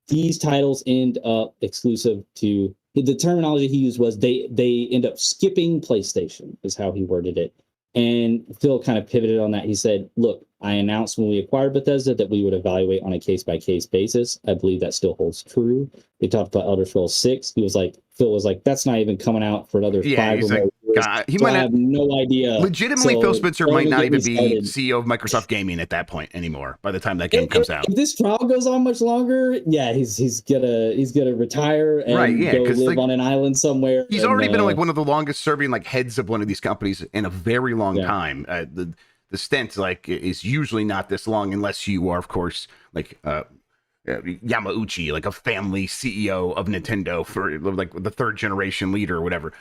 these titles end up exclusive to, the terminology he used was they end up skipping PlayStation, is how he worded it. And Phil kind of pivoted on that. He said, look, I announced when we acquired Bethesda that we would evaluate on a case-by-case basis. I believe that still holds true. They talked about Elder Scrolls 6. Phil was like, that's not even coming out for another 5 or more years. He might have no idea. Legitimately, Phil Spencer might not even be CEO of Microsoft Gaming at that point anymore by the time that game comes out. If this trial goes on much longer, he's gonna retire and go live on an island somewhere. He's already been one of the longest serving heads of one of these companies in a very long time. The stint is usually not this long unless you are, of course, Yamauchi, a family CEO of Nintendo for the third generation leader or whatever.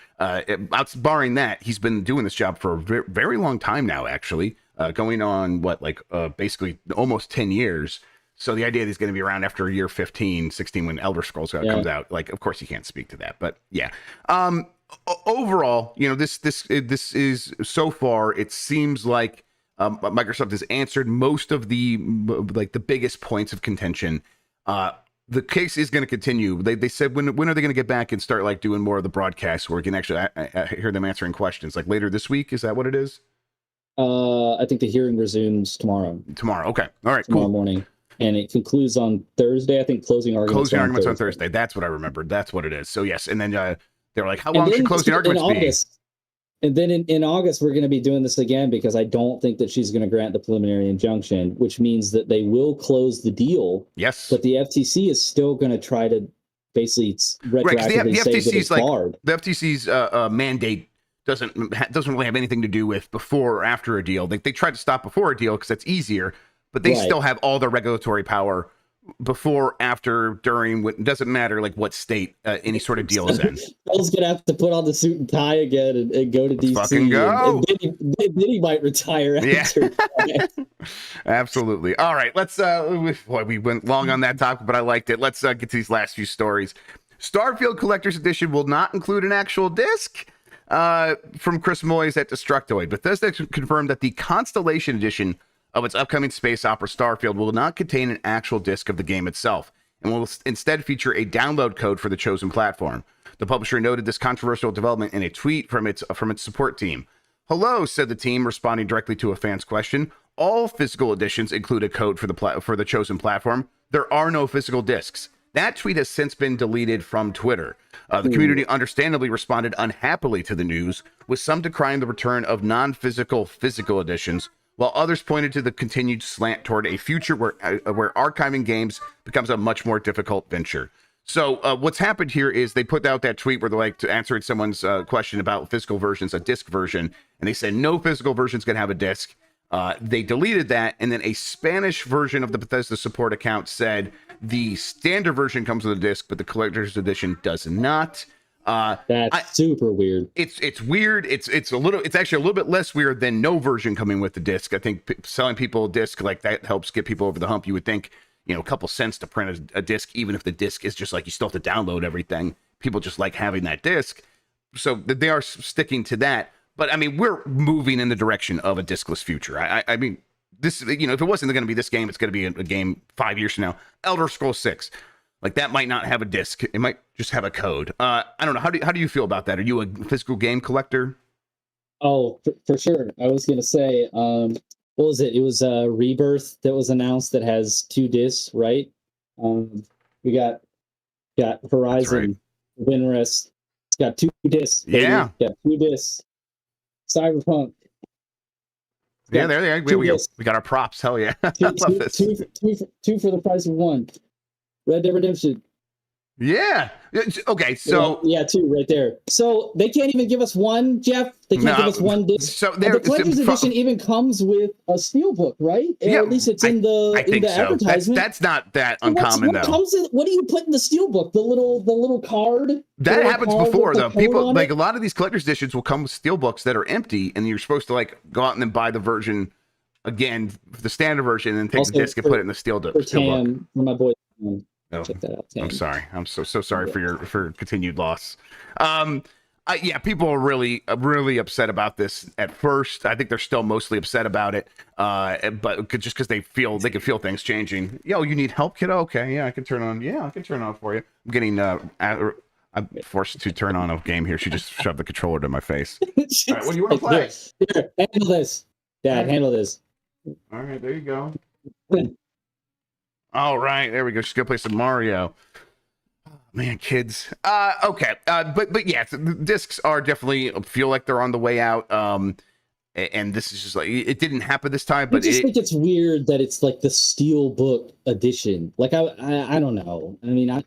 Barring that, he's been doing this job for a very, very long time now, actually, going on basically almost 10 years. So the idea that he's going to be around after year 15, 16, when Elder Scrolls comes out, of course he can't speak to that, but yeah. Overall, this is so far, it seems like Microsoft has answered most of the biggest points of contention. The case is going to continue. They said when are they going to get back and start doing more of the broadcasts where we can actually hear them answering questions later this week? Is that what it is? I think the hearing resumes tomorrow. Okay. All right. Tomorrow morning. And it concludes on Thursday. I think closing arguments on Thursday. That's what I remembered. That's what it is. So yes. And then they were like, how long should closing arguments be? And then in August, we're going to be doing this again because I don't think that she's going to grant the preliminary injunction, which means that they will close the deal. Yes. But the FTC is still going to try to basically retroactively say that it's barred. The FTC's mandate doesn't really have anything to do with before or after a deal. They tried to stop before a deal because that's easier, but they still have all the regulatory power before, after, during. It doesn't matter what state any sort of deal is in. Phil's gonna have to put on the suit and tie again and go to DC. Fucking go. And then he might retire after. Yeah. Absolutely. All right, let's we went long on that topic, but I liked it. Let's get to these last few stories. Starfield Collector's Edition will not include an actual disc. From Chris Moyes at Destructoid. Bethesda confirmed that the Constellation Edition of its upcoming space opera Starfield will not contain an actual disc of the game itself and will instead feature a download code for the chosen platform. The publisher noted this controversial development in a tweet from its support team. "Hello," said the team, responding directly to a fan's question. "All physical editions include a code for the chosen platform. There are no physical discs." That tweet has since been deleted from Twitter. The community understandably responded unhappily to the news, with some decrying the return of non-physical physical editions, while others pointed to the continued slant toward a future where archiving games becomes a much more difficult venture. So what's happened here is they put out that tweet where they're like answering someone's question about physical versions, a disc version, and they said no physical version's going to have a disc. They deleted that, and then a Spanish version of the Bethesda support account said the standard version comes with a disc, but the collector's edition does not. That's super weird. It's weird. It's actually a little bit less weird than no version coming with the disc. I think selling people a disc like that helps get people over the hump. You would think, a couple cents to print a disc, even if the disc is just like you still have to download everything. People just like having that disc, so they are sticking to that. But I mean, we're moving in the direction of a discless future. I mean, this, if it wasn't going to be this game, it's going to be a game 5 years from now. Elder Scrolls 6, like that might not have a disc. It might just have a code. I don't know. How do you feel about that? Are you a physical game collector? Oh, for sure. I was going to say, what was it? It was Rebirth that was announced that has 2 discs, right? We got Horizon, Winrest. It's got 2 discs. Yeah. Got 2 discs. Cyberpunk. Yeah, there we go. We got our props. Hell yeah. I love this. Two for the price of 1. Red Dead Redemption. Yeah. Okay, so yeah, 2 right there. So they can't even give us 1, Jeff. They can't give us 1 disc. So the collector's edition even comes with a steelbook, right? Yeah, or at least it's in the advertisement. That's not that uncommon though. What do you put in the steelbook? The little card. That happens before though. People like a lot of these collector's editions will come with steelbooks that are empty, and you're supposed to like go out and then buy the version again, the standard version, and then take the disc and put it in the steelbook. For my boy. Oh, check that out. I'm sorry. I'm so sorry for continued loss. Yeah, people are really upset about this at first. I think they're still mostly upset about it, but just because they can feel things changing. Yo, you need help, kiddo? Okay, yeah, I can turn on. Yeah, I can turn on for you. I'm getting I'm forced to turn on a game here. She just shoved the controller to my face. All right, what do you want to play? Here, handle this, Dad. Handle this. All right, there you go. All right, there we go. She's gonna play some Mario. Oh, man, kids. Okay. But yeah, the discs are definitely feel like they're on the way out. And this is just like it didn't happen this time. But I just think it's weird that it's like the Steelbook edition. Like I don't know. I mean,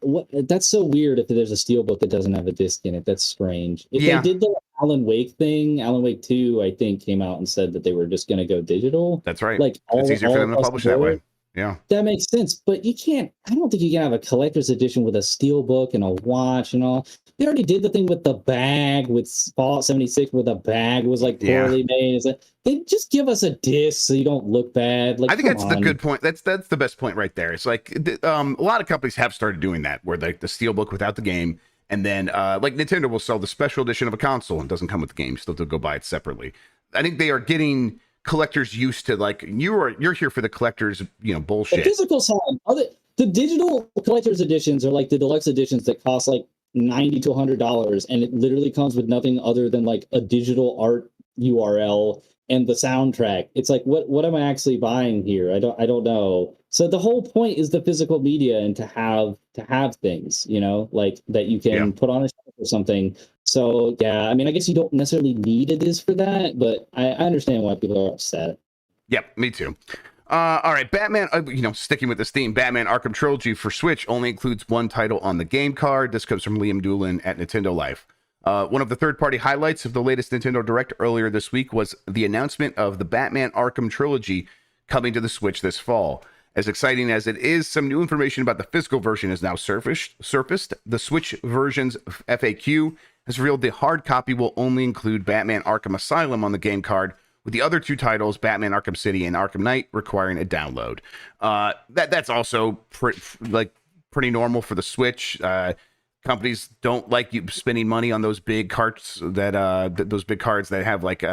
that's so weird if there's a Steelbook that doesn't have a disc in it. That's strange. If they did the Alan Wake thing, Alan Wake 2, I think, came out and said that they were just gonna go digital. That's right. Like it's easier for them to publish that way. Yeah, that makes sense. But you can't. I don't think you can have a collector's edition with a steelbook and a watch and all. They already did the thing with the bag with Fallout 76, where the bag was like poorly made. They just give us a disc so you don't look bad. Like, I think that's the good point. That's the best point right there. It's like a lot of companies have started doing that, where like the steelbook without the game, and then like Nintendo will sell the special edition of a console and doesn't come with the game. You still have to go buy it separately. I think they are getting collectors used to like you're here for the collectors bullshit. The physical side, the digital collector's editions are like the deluxe editions that cost like $90 to $100, and it literally comes with nothing other than like a digital art URL and the soundtrack. It's like what am I actually buying here? I don't know. So the whole point is the physical media and to have things, like that you can put on a shelf or something. So yeah, I mean, I guess you don't necessarily need a disc for that, but I understand why people are upset. Yep, me too. All right, Batman, sticking with this theme, Batman Arkham Trilogy for Switch only includes 1 title on the game card. This comes from Liam Doolin at Nintendo Life. One of the third-party highlights of the latest Nintendo Direct earlier this week was the announcement of the Batman Arkham Trilogy coming to the Switch this fall. As exciting as it is, some new information about the physical version is now surfaced. The Switch version's FAQ has revealed the hard copy will only include Batman Arkham Asylum on the game card, with the other 2 titles, Batman Arkham City and Arkham Knight, requiring a download. That's also pretty normal for the Switch. companies don't like you spending money on those big carts those big cards that have like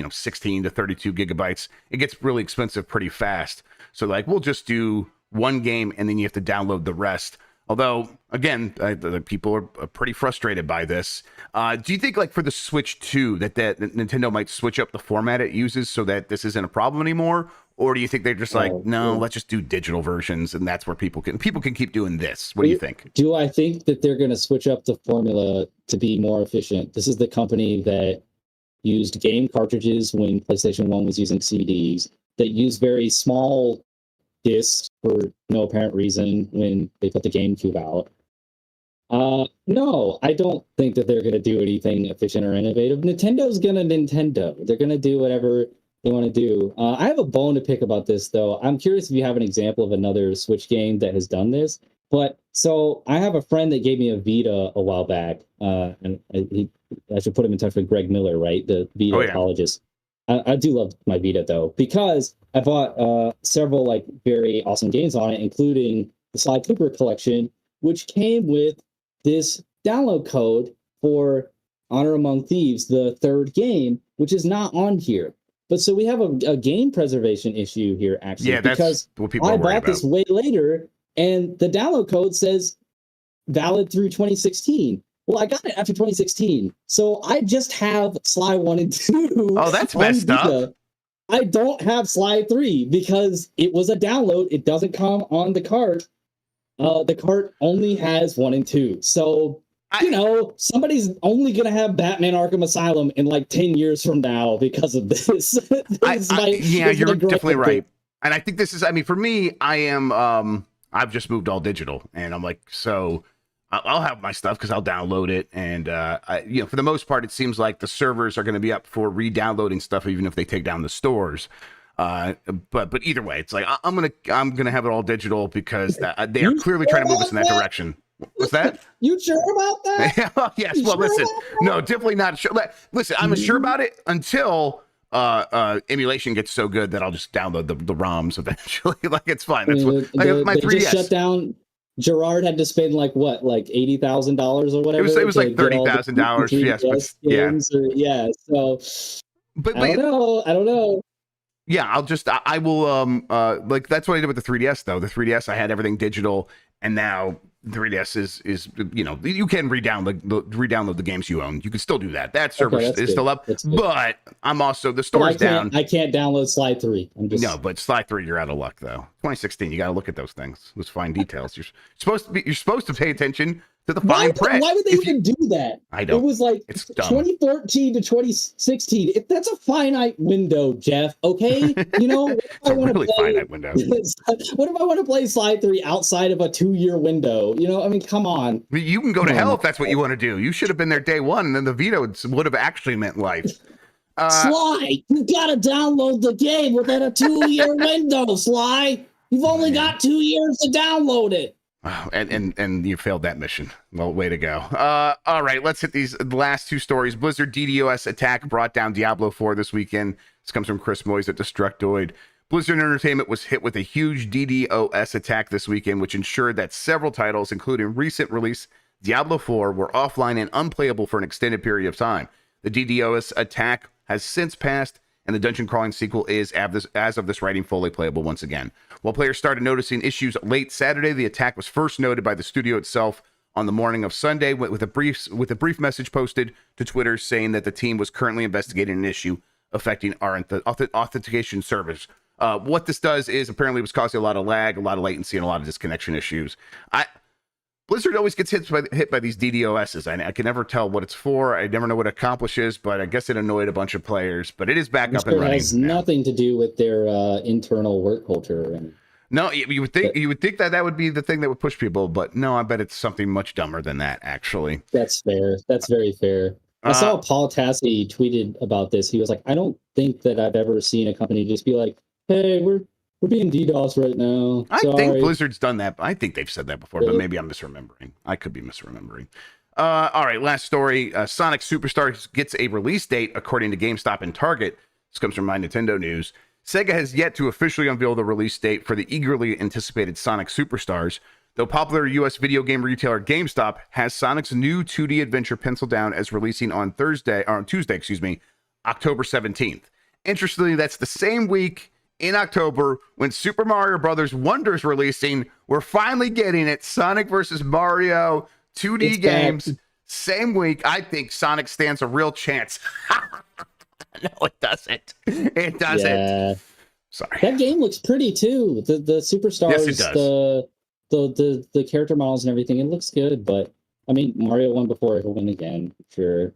16 to 32 gigabytes. It gets really expensive pretty fast. So like we'll just do one game and then you have to download the rest. Although again, the people are pretty frustrated by this. Do you think like for the Switch 2 that Nintendo might switch up the format it uses so that this isn't a problem anymore? Or do you think they're just like, no, let's just do digital versions, and that's where people can keep doing this? What do you think? Do I think that they're going to switch up the formula to be more efficient? This is the company that used game cartridges when PlayStation 1 was using CDs, that used very small discs for no apparent reason when they put the GameCube out. No, I don't think that they're going to do anything efficient or innovative. Nintendo's going to Nintendo. They're going to do whatever they want to do. I have a bone to pick about this, though. I'm curious if you have an example of another Switch game that has done this. But so I have a friend that gave me a Vita a while back, and I should put him in touch with Greg Miller, right? The Vita apologist. I do love my Vita, though, because I bought several like very awesome games on it, including the Sly Cooper collection, which came with this download code for Honor Among Thieves, the third game, which is not on here. But so we have a game preservation issue here, actually. Yeah, because what people I bought this way later, and the download code says valid through 2016. Well, I got it after 2016, so I just have Sly 1 and 2. Oh, that's messed up. I don't have Sly 3 because it was a download. It doesn't come on the cart. The cart only has 1 and 2. So, somebody's only going to have Batman Arkham Asylum in like 10 years from now because of this. You're definitely right. And I think this is, for me, I've just moved all digital, and I'm like, so I'll have my stuff because I'll download it. And, for the most part, it seems like the servers are going to be up for re-downloading stuff, even if they take down the stores. But either way, it's like, I'm going to have it all digital because they are clearly trying to move us in that direction. What's that? You sure about that? Yes. Well, listen, no, definitely not sure. Listen, I'm sure about it until emulation gets so good that I'll just download the ROMs eventually. Like, it's fine. That's what my 3DS just shut down. Gerard had to spend like $80,000 or whatever. It was like $30,000. Yes, So, but I don't know. Yeah, I will like that's what I did with the 3DS though. The 3DS I had everything digital, and now the 3DS is you can re-download the games you own. You can still do that. That server is still up. But I'm also the store's down. I can't download Sly 3. No, but Sly 3 you're out of luck though. 2016, you got to look at those things, those fine details. You're supposed to pay attention to the fine print. Why would they even do that? I don't. It was like it's dumb. 2014 to 2016. That's a finite window, Jeff. Okay, it's a really finite window. What if I want to play Sly 3 outside of a 2-year window? Come on. You can go to hell if that's what you want to do. You should have been there day one, and then the Vita would have actually meant life. Sly, you gotta download the game within a 2-year window, Sly. You've only got 2 years to download it. Wow, and you failed that mission. Well, way to go. All right, let's hit these last two stories. Blizzard DDoS attack brought down Diablo IV this weekend. This comes from Chris Moyes at Destructoid. Blizzard Entertainment was hit with a huge DDoS attack this weekend, which ensured that several titles, including recent release Diablo IV, were offline and unplayable for an extended period of time. The DDoS attack has since passed, and the dungeon crawling sequel is, as of this writing, fully playable once again. While players started noticing issues late Saturday, the attack was first noted by the studio itself on the morning of Sunday with a brief message posted to Twitter saying that the team was currently investigating an issue affecting our authentication servers. What this does is apparently it was causing a lot of lag, a lot of latency, and a lot of disconnection issues. Blizzard always gets hit by these DDoSs. I can never tell what it's for. I never know what it accomplishes, but I guess it annoyed a bunch of players. But it is back up and running. It has nothing to do with their internal work culture. No, you would think that would be the thing that would push people, but no, I bet it's something much dumber than that. Actually, that's fair. That's very fair. I saw Paul Tassi tweeted about this. He was like, "I don't think that I've ever seen a company just be like, hey, we're being DDoS right now. I think Blizzard's done that. I think they've said that before, but maybe I'm misremembering. I could be misremembering. All right, last story. Sonic Superstars gets a release date, according to GameStop and Target. This comes from My Nintendo News. Sega has yet to officially unveil the release date for the eagerly anticipated Sonic Superstars. Though popular U.S. video game retailer GameStop has Sonic's new 2D adventure penciled down as releasing on Tuesday, October 17th. Interestingly, that's the same week in October when Super Mario Brothers Wonder's releasing. We're finally getting it. Sonic versus Mario 2D games. Back. Same week. I think Sonic stands a real chance. No, it doesn't. It doesn't. Yeah. Sorry. That game looks pretty too. The superstars, Yes, it does. the character models and everything. It looks good, but I mean, Mario won before. He'll win again. Sure.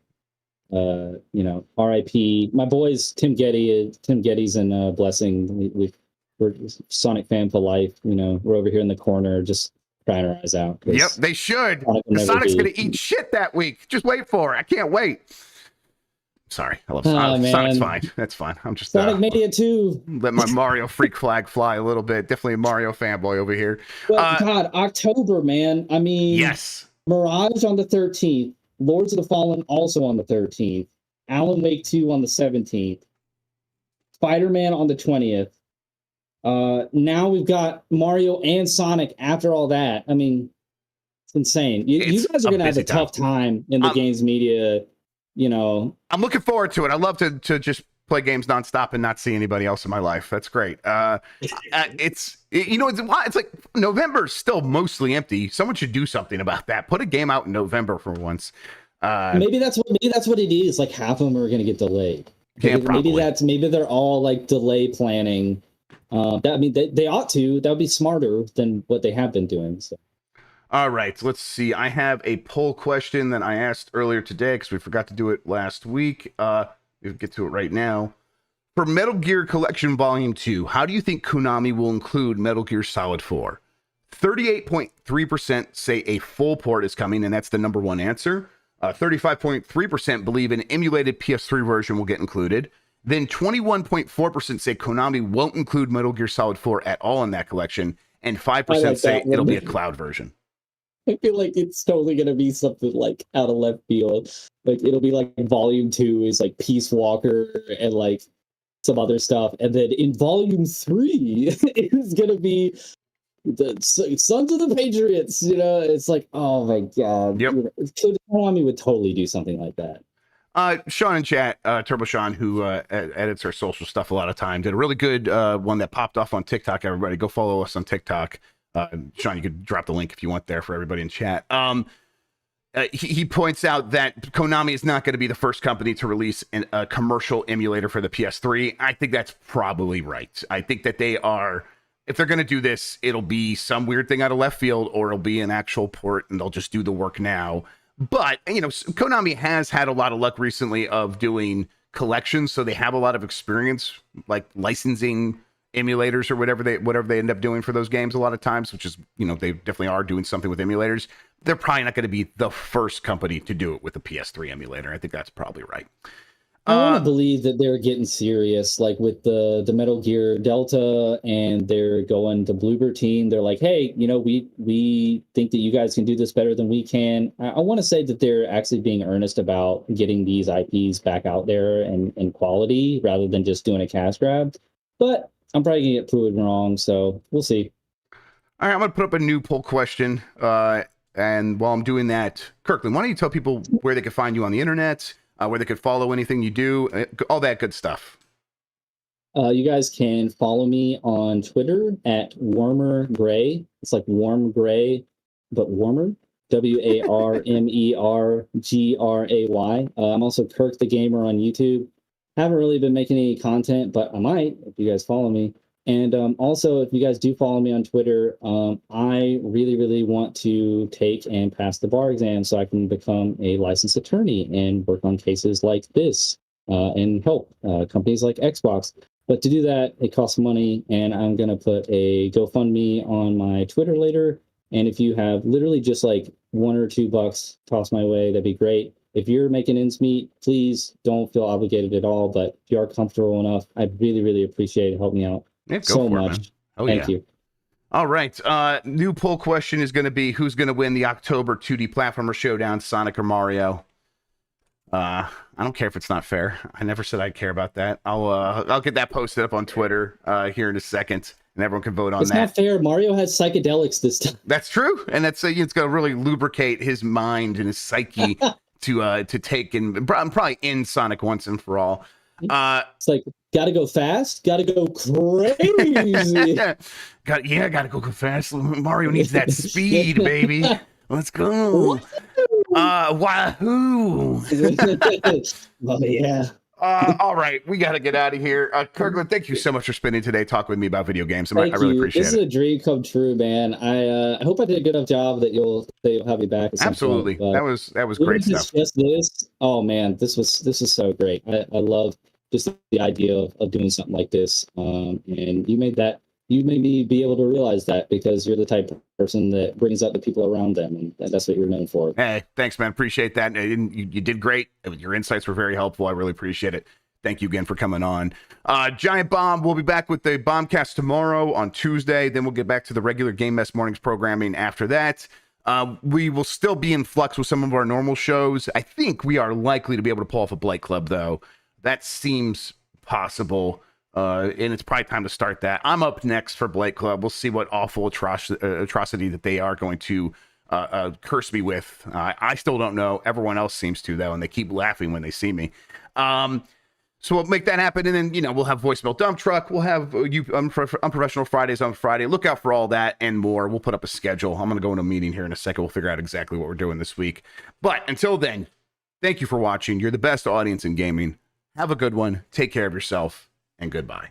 R.I.P. My boys, Tim Geddes and Blessing. We're Sonic fan for life. We're over here in the corner just crying our eyes out. Yep, they should. Sonic's going to eat shit that week. Just wait for it. I can't wait. Sorry, I love Sonic. Sonic's fine. That's fine. I'm just Sonic Mania 2. Let my Mario freak flag fly a little bit. Definitely a Mario fanboy over here. But God, October, man. I mean, yes. Mirage on the 13th. Lords of the Fallen also on the 13th. Alan Wake 2 on the 17th. Spider-Man on the 20th. Now we've got Mario and Sonic after all that. I mean, it's insane. You guys are going to have a tough time in the games media. I'm looking forward to it. I love to just play games nonstop and not see anybody else in my life. That's great. It's like November's still mostly empty. Someone should do something about that. Put a game out in November for once. Maybe that's what it is. Like half of them are going to get delayed. Yeah, maybe they're all like delay planning. They ought to. That would be smarter than what they have been doing. So. All right, let's see. I have a poll question that I asked earlier today because we forgot to do it last week. We'll get to it right now. For Metal Gear Collection Volume 2, how do you think Konami will include Metal Gear Solid 4? 38.3% say a full port is coming, and that's the number one answer. 35.3% believe an emulated PS3 version will get included. Then 21.4% say Konami won't include Metal Gear Solid 4 at all in that collection. And 5% say it'll be a cloud version. I feel like it's totally going to be something like out of left field. Like it'll be like Volume 2 is like Peace Walker and like some other stuff. And then in Volume 3 is going to be the Sons of the Patriots. It's like, oh my God. Yep. Konami would totally do something like that. Sean in chat, Turbo Sean, who edits our social stuff a lot of time, did a really good one that popped off on TikTok. Everybody go follow us on TikTok. Sean, you could drop the link if you want there for everybody in chat. He points out that Konami is not going to be the first company to release a commercial emulator for the PS3. I think that's probably right. I think that they are, if they're going to do this, it'll be some weird thing out of left field, or it'll be an actual port and they'll just do the work now. But, Konami has had a lot of luck recently of doing collections, so they have a lot of experience, like licensing emulators or whatever they end up doing for those games a lot of times, which is, they definitely are doing something with emulators. They're probably not going to be the first company to do it with a PS3 emulator. I think that's probably right. I want to believe that they're getting serious, like with the Metal Gear Delta, and they're going to Bloober Team. They're like, hey, we think that you guys can do this better than we can. I want to say that they're actually being earnest about getting these IPs back out there and quality rather than just doing a cash grab. But I'm probably going to get proven wrong, so we'll see. All right, I'm going to put up a new poll question. And while I'm doing that, Kirkland, why don't you tell people where they can find you on the internet, where they could follow anything you do, all that good stuff. You guys can follow me on Twitter at Warmer Gray. It's like Warm Gray, but warmer. WARMERGRAY. I'm also Kirk the Gamer on YouTube. Haven't really been making any content, but I might if you guys follow me. And also, if you guys do follow me on Twitter, I really, really want to take and pass the bar exam so I can become a licensed attorney and work on cases like this and help companies like Xbox. But to do that, it costs money, and I'm going to put a GoFundMe on my Twitter later. And if you have literally just like $1 or $2 toss my way, that'd be great. If you're making ends meet, please don't feel obligated at all. But if you are comfortable enough, I'd really, really appreciate it. Help me out so much. Thank you. All right. New poll question is going to be, who's going to win the October 2D platformer showdown, Sonic or Mario? I don't care if it's not fair. I never said I'd care about that. I'll get that posted up on Twitter here in a second. and everyone can vote on It's that. not fair. Mario has psychedelics this time. That's true, and that's it's going to really lubricate his mind and his psyche to take and probably end Sonic once and for all. It's like, gotta go fast, gotta go crazy. Gotta go fast. Mario needs that speed, baby. Let's go. Wahoo! Oh yeah. All right, we got to get out of here. Kirkland, thank you so much for spending today talking with me about video games. I really appreciate it. This is a dream come true, man. I hope I did a good enough job that you'll have me back. Absolutely, point, that was great stuff. Just this. Oh man, this is so great. I love just the idea of doing something like this. And you made me be able to realize that, because you're the type of person that brings up the people around them, and that's what you're known for. Hey, thanks, man. Appreciate that. You did great. Your insights were very helpful. I really appreciate it. Thank you again for coming on. Giant Bomb, we'll be back with the Bombcast tomorrow on Tuesday. Then we'll get back to the regular Game Mess Mornings programming after that. We will still be in flux with some of our normal shows. I think we are likely to be able to pull off a Blight Club, though. That seems possible. And it's probably time to start that. I'm up next for Blight Club. We'll see what awful atrocity that they are going to curse me with. I still don't know. Everyone else seems to, though, and they keep laughing when they see me. So we'll make that happen, and then, we'll have Voicemail Dump Truck. We'll have Unprofessional Fridays on Friday. Look out for all that and more. We'll put up a schedule. I'm going to go into a meeting here in a second. We'll figure out exactly what we're doing this week. But until then, thank you for watching. You're the best audience in gaming. Have a good one. Take care of yourself, and goodbye.